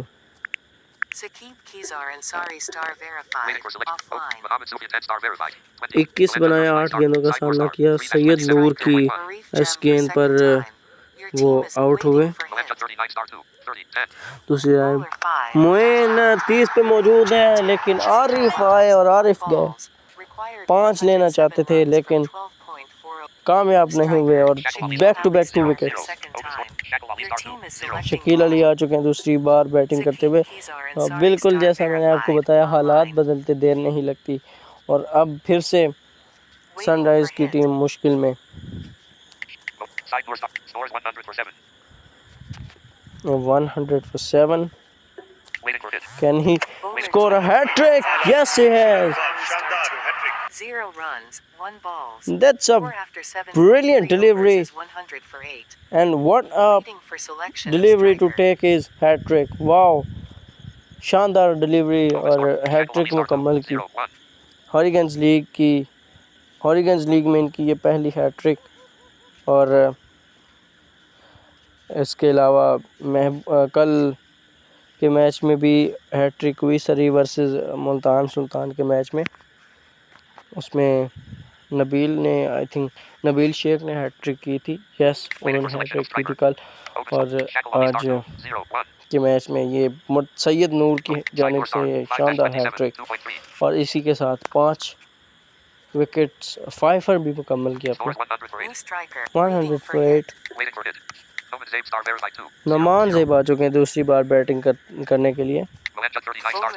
[SPEAKER 2] Saqib Keezar Ansari star verified.
[SPEAKER 3] Waiting for selection. Oh,
[SPEAKER 2] Offline.
[SPEAKER 3] Mohammed Sufyan 10 star verified. 20.
[SPEAKER 1] 21 बनाया 8 गेंदों का सामना किया। सैयद नूर की
[SPEAKER 2] Arif
[SPEAKER 1] इस
[SPEAKER 2] Jam for
[SPEAKER 1] गेंद पर
[SPEAKER 2] second time. Your
[SPEAKER 1] वो
[SPEAKER 2] team is
[SPEAKER 1] आउट
[SPEAKER 2] waiting
[SPEAKER 1] हुए।
[SPEAKER 2] for
[SPEAKER 3] Valencia
[SPEAKER 2] hit.
[SPEAKER 3] 39 star 2. 30. 10.
[SPEAKER 1] दूसरी
[SPEAKER 2] Bowler
[SPEAKER 1] राय
[SPEAKER 2] 5.
[SPEAKER 1] मोइन 30 पे मौजूद है लेकिन आरिफ आए और आरिफ गए।
[SPEAKER 2] Balls. Required
[SPEAKER 1] 5 लेना
[SPEAKER 2] 107
[SPEAKER 1] चाहते थे
[SPEAKER 2] runs
[SPEAKER 1] लेकिन
[SPEAKER 2] from 12.40.
[SPEAKER 1] कामयाब नहीं हुए और back to back 2 wicket.
[SPEAKER 2] Second time. Your team is selecting
[SPEAKER 1] Shakeel Ali
[SPEAKER 2] ball.
[SPEAKER 1] आ चुके हैं दूसरी बार बैटिंग करते हुए।
[SPEAKER 2] Saqib Keezar Ansari
[SPEAKER 1] बिल्कुल
[SPEAKER 2] star
[SPEAKER 1] जैसा मैंने आपको
[SPEAKER 2] verified.
[SPEAKER 1] बताया हालात
[SPEAKER 2] Online.
[SPEAKER 1] बदलते देर नहीं लगती और अब फिर से
[SPEAKER 2] Waiting
[SPEAKER 1] सनराइज
[SPEAKER 2] for
[SPEAKER 1] की
[SPEAKER 2] hit.
[SPEAKER 1] टीम मुश्किल में।
[SPEAKER 3] Side door stop. Scores 100 for 7.
[SPEAKER 1] 100 for 7.
[SPEAKER 3] Waiting for hit.
[SPEAKER 1] Can he score a hat trick? Yes, he has.
[SPEAKER 2] 0 runs, 1 balls.
[SPEAKER 1] That's a
[SPEAKER 2] 4 after 7.
[SPEAKER 1] brilliant
[SPEAKER 2] 3 overs
[SPEAKER 1] delivery.
[SPEAKER 2] is 100 for 8.
[SPEAKER 1] And what a
[SPEAKER 2] Waiting for selection of
[SPEAKER 1] delivery to
[SPEAKER 2] striker.
[SPEAKER 1] take his hat trick. Wow, शानदार delivery
[SPEAKER 3] Bonus
[SPEAKER 1] और
[SPEAKER 3] score.
[SPEAKER 1] Hat trick
[SPEAKER 3] Michael
[SPEAKER 1] मुकम्मल की
[SPEAKER 3] 0-1.
[SPEAKER 1] हॉरीगन्स league में इनकी ये पहली hat trick. और इसके अलावा कल के मैच में भी हैट ट्रिक हुई, सरी वर्सेस मुल्तान सुल्तान के मैच में। उसमें नबील ने आई थिंक नबील शेख ने हैट ट्रिक की थी। यस, उन्होंने हैट ट्रिक की थी कल। और आज के मैच में ये सैयद नूर की जानिब से शानदार हैट ट्रिक, और इसी के साथ 5 विकेट्स 5 भी मुकम्मल किया अपने। 100 for 8। नोमान ज़ेब आ चुके हैं दूसरी बार बैटिंग करने के लिए,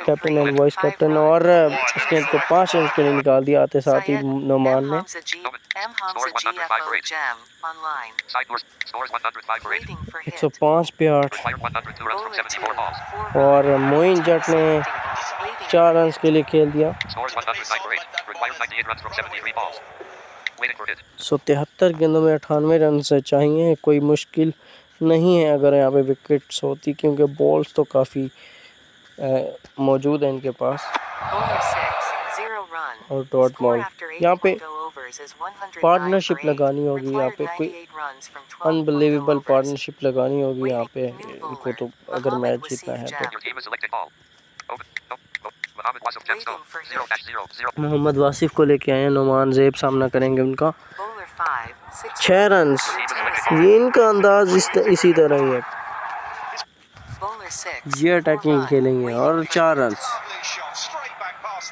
[SPEAKER 1] कैप्टन एंड वाइस कैप्टन, और इसके को 5 रन के लिए निकाल दिया आते साथ ही नोमान ने। 105 पे 8। और मोइन जट ने 4 रन के लिए खेल दिया। 173 गेंदों में 98 रन से चाहिए, कोई मुश्किल नहीं है अगर यहाँ पे विकेट्स होती, क्योंकि बॉल्स तो काफ़ी मौजूद है इनके पास। और डॉट बॉल यहाँ पे पार्टनरशिप लगानी होगी, यहाँ पे कोई अनबिलीवेबल पार्टनरशिप लगानी होगी यहाँ पे इनको, तो अगर मैच जीतना है तो। मोहम्मद वासिफ को लेके आए हैं, नोमान ज़ेब सामना करेंगे उनका। 6 रन, ये इनका अंदाज इसी तरह ही है, ये अटैकिंग खेलेंगे। और 4 रन।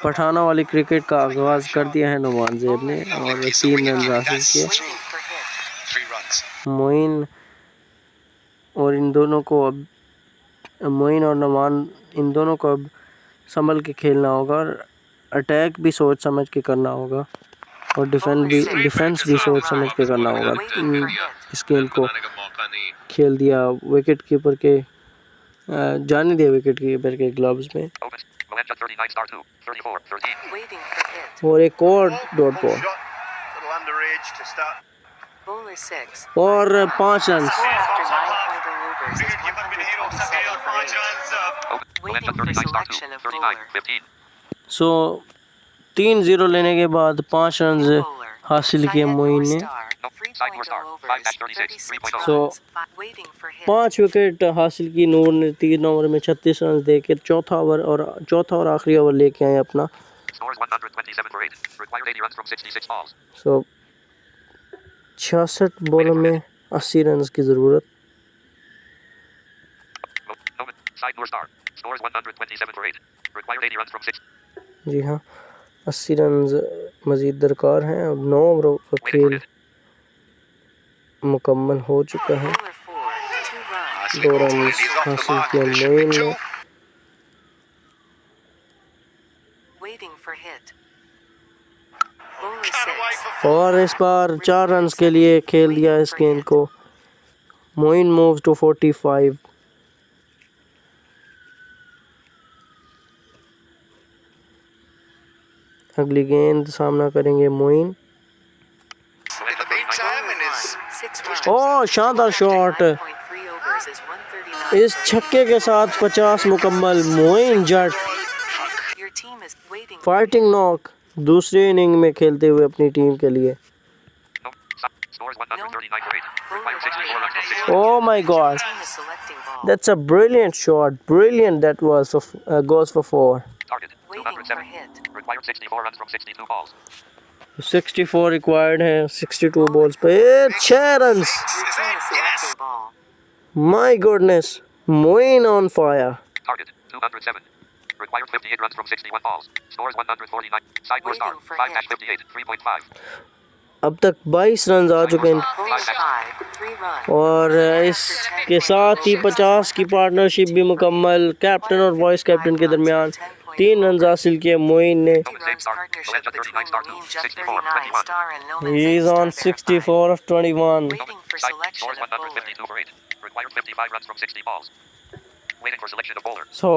[SPEAKER 1] पठाना वाली क्रिकेट का आगाज़ कर दिया है नोमान ज़ेब ने, और 3 रन हासिल किए। मोइन और इन दोनों को अब मोइन और नोमान इन दोनों को अब संभल के खेलना होगा, और अटैक भी सोच समझ के करना होगा, और डिफेंस भी सोच समझ के करना होगा। इस गेंद को खेल दिया विकेट कीपर के, जाने दिया विकेट कीपर के ग्लव्स में। और एक और डॉट बॉल और 5 रन। सो 3-0 लेने के बाद 5 रन हासिल किए मोइन ने। सो 5 विकेट हासिल की नूर ने 3 ओवर में 36 रन दे के चौथा और आखिरी ओवर लेके आए अपना। सो 66 बॉलों में 80 रन की ज़रूरत। जी हाँ, 80 रन मज़ीद दरकार हैं। अब 9 ओवरों का खेल मुकम्मल हो चुका है। 2 रन हासिल किए मोइन ने। और इस बार 4 रन के लिए खेल दिया इस गेंद को। Moin moves to 45। अगली गेंद सामना करेंगे मोइन। ओह, शानदार शॉट। इस छक्के के साथ 50 मुकम्मल। मोइन जट फाइटिंग नॉक दूसरी इनिंग में खेलते हुए अपनी टीम के लिए। Oh my God, that's a brilliant shot. Brilliant that was. Goes for 4. 64 required है 62 बॉल्स पे 6 run. My goodness, Moin on fire.
[SPEAKER 3] Target 207. Required 58 runs from 61 balls. Scores 149. Side door star 5-58 3.5.
[SPEAKER 1] अब तक 22 रन आ चुके हैं, और इसके साथ ही 50 की पार्टनरशिप भी मुकम्मल कैप्टन और वाइस कैप्टन के दरमियान। 3 रन हासिल किए मोइन ने।
[SPEAKER 2] 50 runs partnership between Moeen Jet 39 star and Noman
[SPEAKER 1] He
[SPEAKER 2] Zaid
[SPEAKER 1] is
[SPEAKER 2] star
[SPEAKER 1] on
[SPEAKER 2] verified.
[SPEAKER 1] 64 of 21.
[SPEAKER 2] Waiting for
[SPEAKER 3] Side.
[SPEAKER 2] selection
[SPEAKER 3] Scores
[SPEAKER 2] of bowler.
[SPEAKER 3] 152 for 8. Required 55 runs from 60 balls. Waiting for selection of bowler.
[SPEAKER 1] So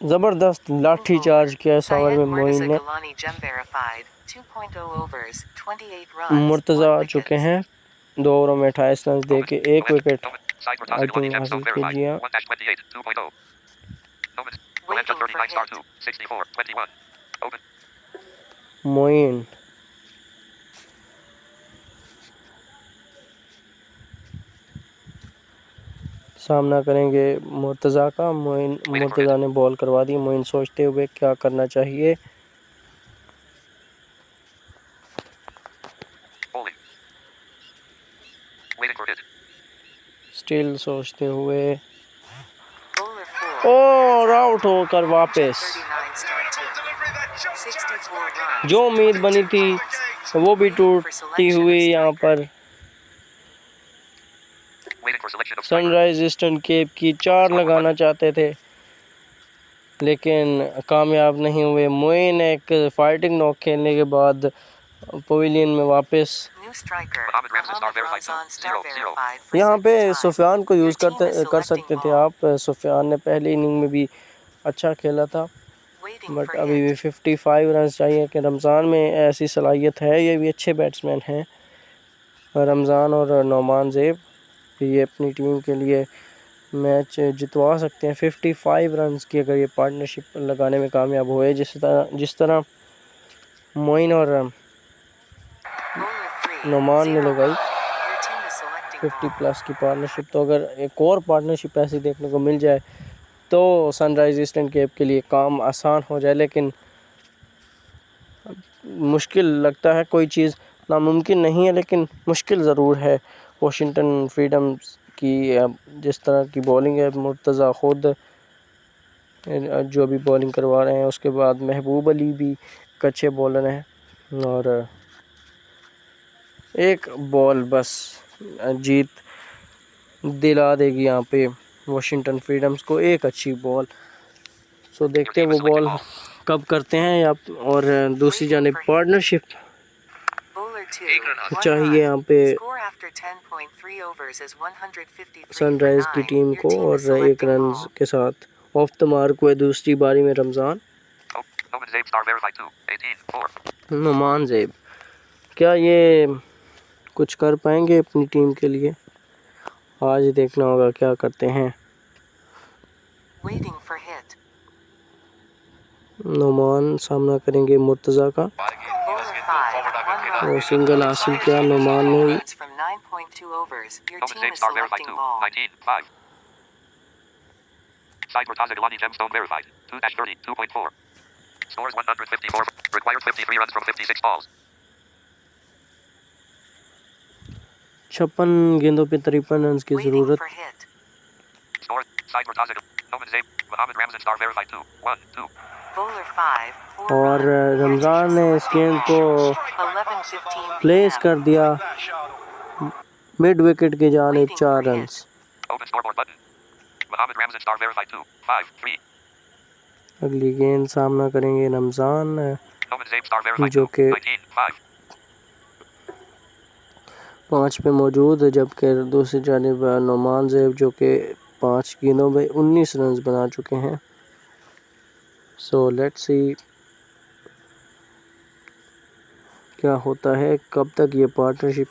[SPEAKER 1] ज़बरदस्त लाठी charge किया इस over
[SPEAKER 2] Syed
[SPEAKER 1] में Moin
[SPEAKER 2] Murtaza
[SPEAKER 1] ने।
[SPEAKER 2] Gilani gem verified. 2.0 overs, 28 runs,
[SPEAKER 1] Murtaza
[SPEAKER 2] 1
[SPEAKER 1] आ चुके
[SPEAKER 2] wickets.
[SPEAKER 1] हैं 2 ओवरों में 28 रन दे के 1 विकेट
[SPEAKER 3] Noman. Side Murtaza
[SPEAKER 1] आई
[SPEAKER 3] Gilani
[SPEAKER 1] थिंक
[SPEAKER 3] gemstone
[SPEAKER 1] हासिल
[SPEAKER 3] verified.
[SPEAKER 1] कीजिए।
[SPEAKER 3] 1-28. 2.0. Noman. Moenja
[SPEAKER 2] Waiting for
[SPEAKER 3] 39 star
[SPEAKER 2] hit.
[SPEAKER 3] 2. 64. 21. Open.
[SPEAKER 1] Moin सामना करेंगे मुर्तज़ा का। मोइन मुर्तज़ा ने बॉल करवा दी। मोइन सोचते हुए क्या करना चाहिए।
[SPEAKER 3] Bowling. Waiting for hit.
[SPEAKER 1] Still सोचते हुए
[SPEAKER 2] Bowler 4.
[SPEAKER 1] और आउट होकर
[SPEAKER 2] Jet
[SPEAKER 1] वापस।
[SPEAKER 2] 39 star 2. 64 runs.
[SPEAKER 1] जो उम्मीद बनी थी वो भी टूटती हुई यहाँ पर।
[SPEAKER 3] Waiting for selection of striker.
[SPEAKER 1] Sunrise Eastern Cape की 4 लगाना चाहते थे लेकिन कामयाब नहीं हुए। मोइन एक फाइटिंग नॉक खेलने के बाद पवेलियन में वापस।
[SPEAKER 2] New striker.
[SPEAKER 3] Mohammed Ramzan star
[SPEAKER 2] Mohammed
[SPEAKER 3] verified 2.
[SPEAKER 2] Ramzan star
[SPEAKER 3] 0-0.
[SPEAKER 2] verified for
[SPEAKER 1] यहाँ पे
[SPEAKER 2] second time.
[SPEAKER 1] सुफियान को
[SPEAKER 2] Your
[SPEAKER 1] यूज़
[SPEAKER 2] team is
[SPEAKER 1] कर
[SPEAKER 2] selecting
[SPEAKER 1] सकते थे
[SPEAKER 2] ball.
[SPEAKER 1] आप। सुफियान ने पहली इनिंग में भी अच्छा खेला था
[SPEAKER 2] Waiting
[SPEAKER 1] बट
[SPEAKER 2] for
[SPEAKER 1] अभी भी
[SPEAKER 2] hit.
[SPEAKER 1] 55 रन चाहिए कि रमज़ान में ऐसी सलाहियत है। ये भी अच्छे बैट्समैन हैं रमज़ान और नोमान ज़ेब। ये अपनी टीम के लिए मैच जितवा सकते हैं। 55 रन्स की अगर ये पार्टनरशिप लगाने में कामयाब हुए जिस तरह मोइन और
[SPEAKER 2] Bowler 3.
[SPEAKER 1] नोमान ने
[SPEAKER 2] 0
[SPEAKER 1] लगाई
[SPEAKER 2] run. Your team is selecting
[SPEAKER 1] 50
[SPEAKER 2] ball.
[SPEAKER 1] Plus की पार्टनरशिप। तो अगर एक और पार्टनरशिप ऐसी देखने को मिल जाए तो सनराइज ईस्टर्न केप के लिए काम आसान हो जाए। लेकिन मुश्किल लगता है, कोई चीज़ नामुमकिन नहीं है लेकिन मुश्किल ज़रूर है। वाशिंगटन फ्रीडम्स की जिस तरह की बॉलिंग है, मुर्तज़ा ख़ुद जो भी बॉलिंग करवा रहे हैं, उसके बाद महबूब अली भी एक अच्छे बॉलर हैं और एक बॉल बस जीत दिला देगी यहाँ पे वाशिंगटन फ्रीडम्स को, एक अच्छी बॉल। सो देखते हैं वो बॉल कब करते हैं या और दूसरी जानिब पार्टनरशिप
[SPEAKER 2] Bowler 2.
[SPEAKER 1] चाहिए यहाँ पे
[SPEAKER 2] Score after 10.3 overs is 153 for
[SPEAKER 1] sunrise की
[SPEAKER 2] 9.
[SPEAKER 1] टीम
[SPEAKER 2] Your
[SPEAKER 1] को
[SPEAKER 2] team is
[SPEAKER 1] और एक
[SPEAKER 2] selecting
[SPEAKER 1] रन
[SPEAKER 2] ball.
[SPEAKER 1] के साथ ऑफ द मार्क हुए दूसरी बारी में Ramzan.
[SPEAKER 3] Noman Zaid star verified 2. 18-4.
[SPEAKER 1] Noman ज़ेब क्या ये कुछ कर पाएंगे अपनी टीम के लिए? आज देखना होगा क्या करते हैं।
[SPEAKER 2] Waiting for hit.
[SPEAKER 1] नोमान सामना करेंगे मुर्तज़ा का।
[SPEAKER 2] Bowler 5. 1 run.
[SPEAKER 1] और सिंगल हासिल किया नोमान ने।
[SPEAKER 2] Runs from 9.2 overs. Your
[SPEAKER 3] Noman
[SPEAKER 2] team
[SPEAKER 3] Zaid
[SPEAKER 2] is
[SPEAKER 3] star verified
[SPEAKER 2] selecting
[SPEAKER 3] 2.
[SPEAKER 2] ball.
[SPEAKER 3] 19-5. Side Murtaza Gilani gemstone verified. 2-30. 2.4. Scores 154. Required 53 runs from 56 balls.
[SPEAKER 1] 56 गेंदों पे 53 रन की
[SPEAKER 2] Waiting
[SPEAKER 1] ज़रूरत।
[SPEAKER 2] for hit.
[SPEAKER 3] Score. Side Murtaza Noman Zaid. Mohammed Ramzan star verified 2. 1-2.
[SPEAKER 2] Bowler 5. 4
[SPEAKER 1] और
[SPEAKER 2] run.
[SPEAKER 1] Ramzan ने इस गेंद को
[SPEAKER 2] 11:15
[SPEAKER 1] place
[SPEAKER 2] p.m.
[SPEAKER 1] कर दिया मिड विकेट की जानिब। 4 run.
[SPEAKER 3] Open scoreboard button. Mohammed Ramzan star verified 2. 5-3.
[SPEAKER 1] अगली गेंद सामना करेंगे Ramzan
[SPEAKER 3] Noman Zaid star verified
[SPEAKER 1] जो
[SPEAKER 3] 2.
[SPEAKER 1] कि
[SPEAKER 3] 19-5.
[SPEAKER 1] 5 पे मौजूद है, जबकि दूसरी जानिब नोमान ज़ेब जो कि 5 गेंदों में 19 रन बना चुके हैं। सो लेट्स सी क्या होता है, कब तक ये पार्टनरशिप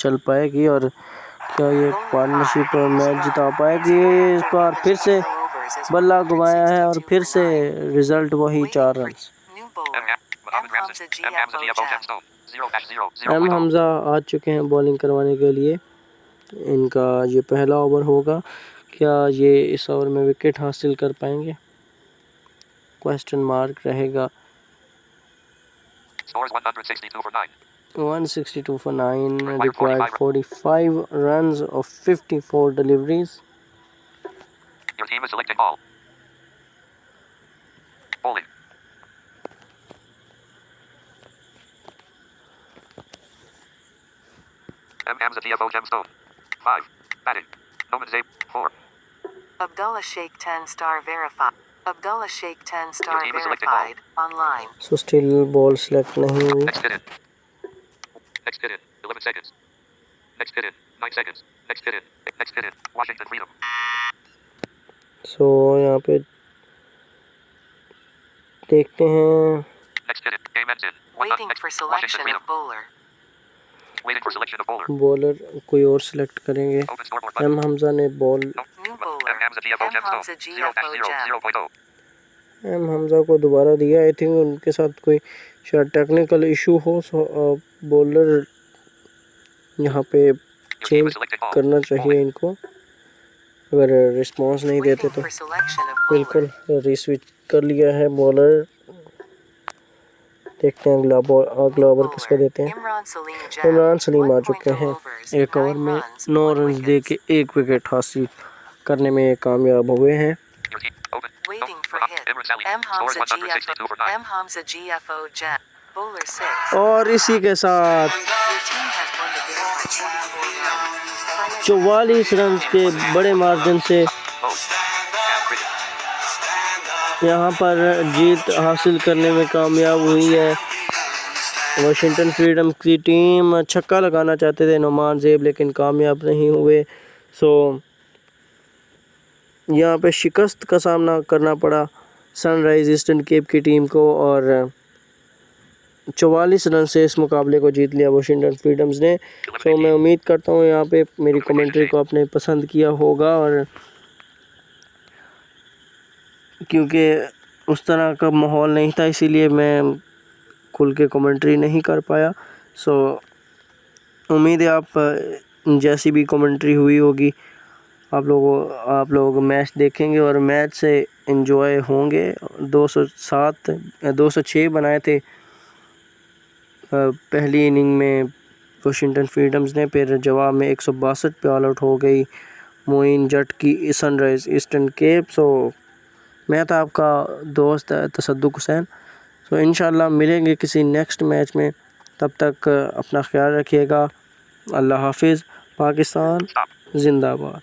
[SPEAKER 1] चल पाएगी और क्या ये पार्टनरशिप मैच जिता पाएगी। इस बार फिर से बल्ला घुमाया है और फिर से रिज़ल्ट वही 4 run.
[SPEAKER 2] New bowler. M. Hamza GFO Jam.
[SPEAKER 3] 0-0.
[SPEAKER 1] M Hamza आ चुके हैं बॉलिंग करवाने के लिए। इनका ये पहला ओवर होगा। क्या ये इस ओवर में विकेट हासिल कर पाएंगे? क्वेश्चन मार्क रहेगा।
[SPEAKER 3] Scores 162 for 9.
[SPEAKER 1] 162 for 9, required 45 runs of 54 deliveries.
[SPEAKER 3] Your team is selecting ball. Bowling. M. Hamza DFO gemstone. 5. Batting. Noman Zaid 4.
[SPEAKER 2] Abdullah Sheikh 10 star verified. Abdullah Sheikh 10 star
[SPEAKER 3] team is selecting ball.
[SPEAKER 2] verified. Online.
[SPEAKER 1] So still ball select नहीं हुई।
[SPEAKER 3] Next hit in. Next hit in. 11 seconds. Next hit in. 9 seconds. Next hit in. Next hit in. Washington Freedom.
[SPEAKER 1] सो यहाँ पे देखते हैं।
[SPEAKER 3] Next hit in. Game ends in.
[SPEAKER 2] Waiting for
[SPEAKER 3] Washington
[SPEAKER 2] selection
[SPEAKER 3] Freedom.
[SPEAKER 2] of bowler.
[SPEAKER 3] Waiting for selection of bowler.
[SPEAKER 1] Bowler कोई और select करेंगे।
[SPEAKER 3] Open scoreboard button.
[SPEAKER 1] M Hamza ने ball
[SPEAKER 2] New bowler.
[SPEAKER 3] M. Hamza GFO
[SPEAKER 2] M.
[SPEAKER 3] Gemstone.
[SPEAKER 2] Hamza GFO
[SPEAKER 3] 0-0.
[SPEAKER 2] Gem.
[SPEAKER 3] 0.0.
[SPEAKER 1] M Hamza को दोबारा दिया। I think उनके साथ कोई शायद टेक्निकल इशू हो। सो बॉलर यहाँ पे
[SPEAKER 3] Your team
[SPEAKER 1] change
[SPEAKER 3] is selecting ball.
[SPEAKER 1] करना चाहिए इनको। अगर रिस्पांस नहीं देते
[SPEAKER 2] Waiting
[SPEAKER 1] तो
[SPEAKER 2] for selection of bowler.
[SPEAKER 1] बिल्कुल रीस्विच कर लिया है बॉलर। देखते हैं अगला ओवर किसको देते हैं।
[SPEAKER 2] Imran Salim Jam.
[SPEAKER 1] Imran Salim आ चुके
[SPEAKER 2] 1.0
[SPEAKER 1] हैं।
[SPEAKER 2] overs,
[SPEAKER 1] एक ओवर
[SPEAKER 2] 9
[SPEAKER 1] में
[SPEAKER 2] runs,
[SPEAKER 1] 9
[SPEAKER 2] 1
[SPEAKER 1] रन दे
[SPEAKER 2] wickets.
[SPEAKER 1] के 1 विकेट हासिल करने में कामयाब हुए हैं।
[SPEAKER 3] Your team. Open.
[SPEAKER 2] Waiting for hit.
[SPEAKER 3] Imran Salim.
[SPEAKER 2] M.
[SPEAKER 3] Scores
[SPEAKER 2] Hamza
[SPEAKER 3] 162 for
[SPEAKER 2] GFO.
[SPEAKER 3] 9.
[SPEAKER 2] M. Hamza GFO Jam. Bowler 6.
[SPEAKER 1] और इसी के साथ
[SPEAKER 2] Your team has won the game by 24 runs.
[SPEAKER 1] 44 run के बड़े मार्जिन से
[SPEAKER 3] Both. And cricket.
[SPEAKER 1] यहाँ पर जीत हासिल करने में कामयाब हुई है। वाशिंगटन फ्रीडम की टीम छक्का लगाना चाहते थे नुमान ज़ेब, लेकिन कामयाब नहीं हुए। सो यहाँ पे शिकस्त का सामना करना पड़ा सनराइज़ ईस्टर्न केप की टीम को और 44 रन से इस मुकाबले को जीत लिया वाशिंगटन फ्रीडम्स ने। सो मैं उम्मीद करता हूँ यहाँ पे मेरी कमेंट्री को आपने पसंद किया होगा, और क्योंकि उस तरह का माहौल नहीं था इसीलिए मैं खुल के कमेंट्री नहीं कर पाया। सो उम्मीद है आप जैसी भी कमेंट्री हुई होगी आप लोग मैच देखेंगे और मैच से एंजॉय होंगे। 206 बनाए थे पहली इनिंग में वाशिंगटन फ्रीडम्स ने, फिर जवाब में 162 पे ऑल आउट हो गई मोइन जट की सनराइज़ ईस्टर्न केप। सो मैं था आपका दोस्त तसद्दुक हुसैन। सो इंशाल्लाह मिलेंगे किसी नेक्स्ट मैच में, तब तक अपना ख्याल रखिएगा। अल्लाह हाफिज़। पाकिस्तान
[SPEAKER 3] Stop.
[SPEAKER 1] जिंदाबाद।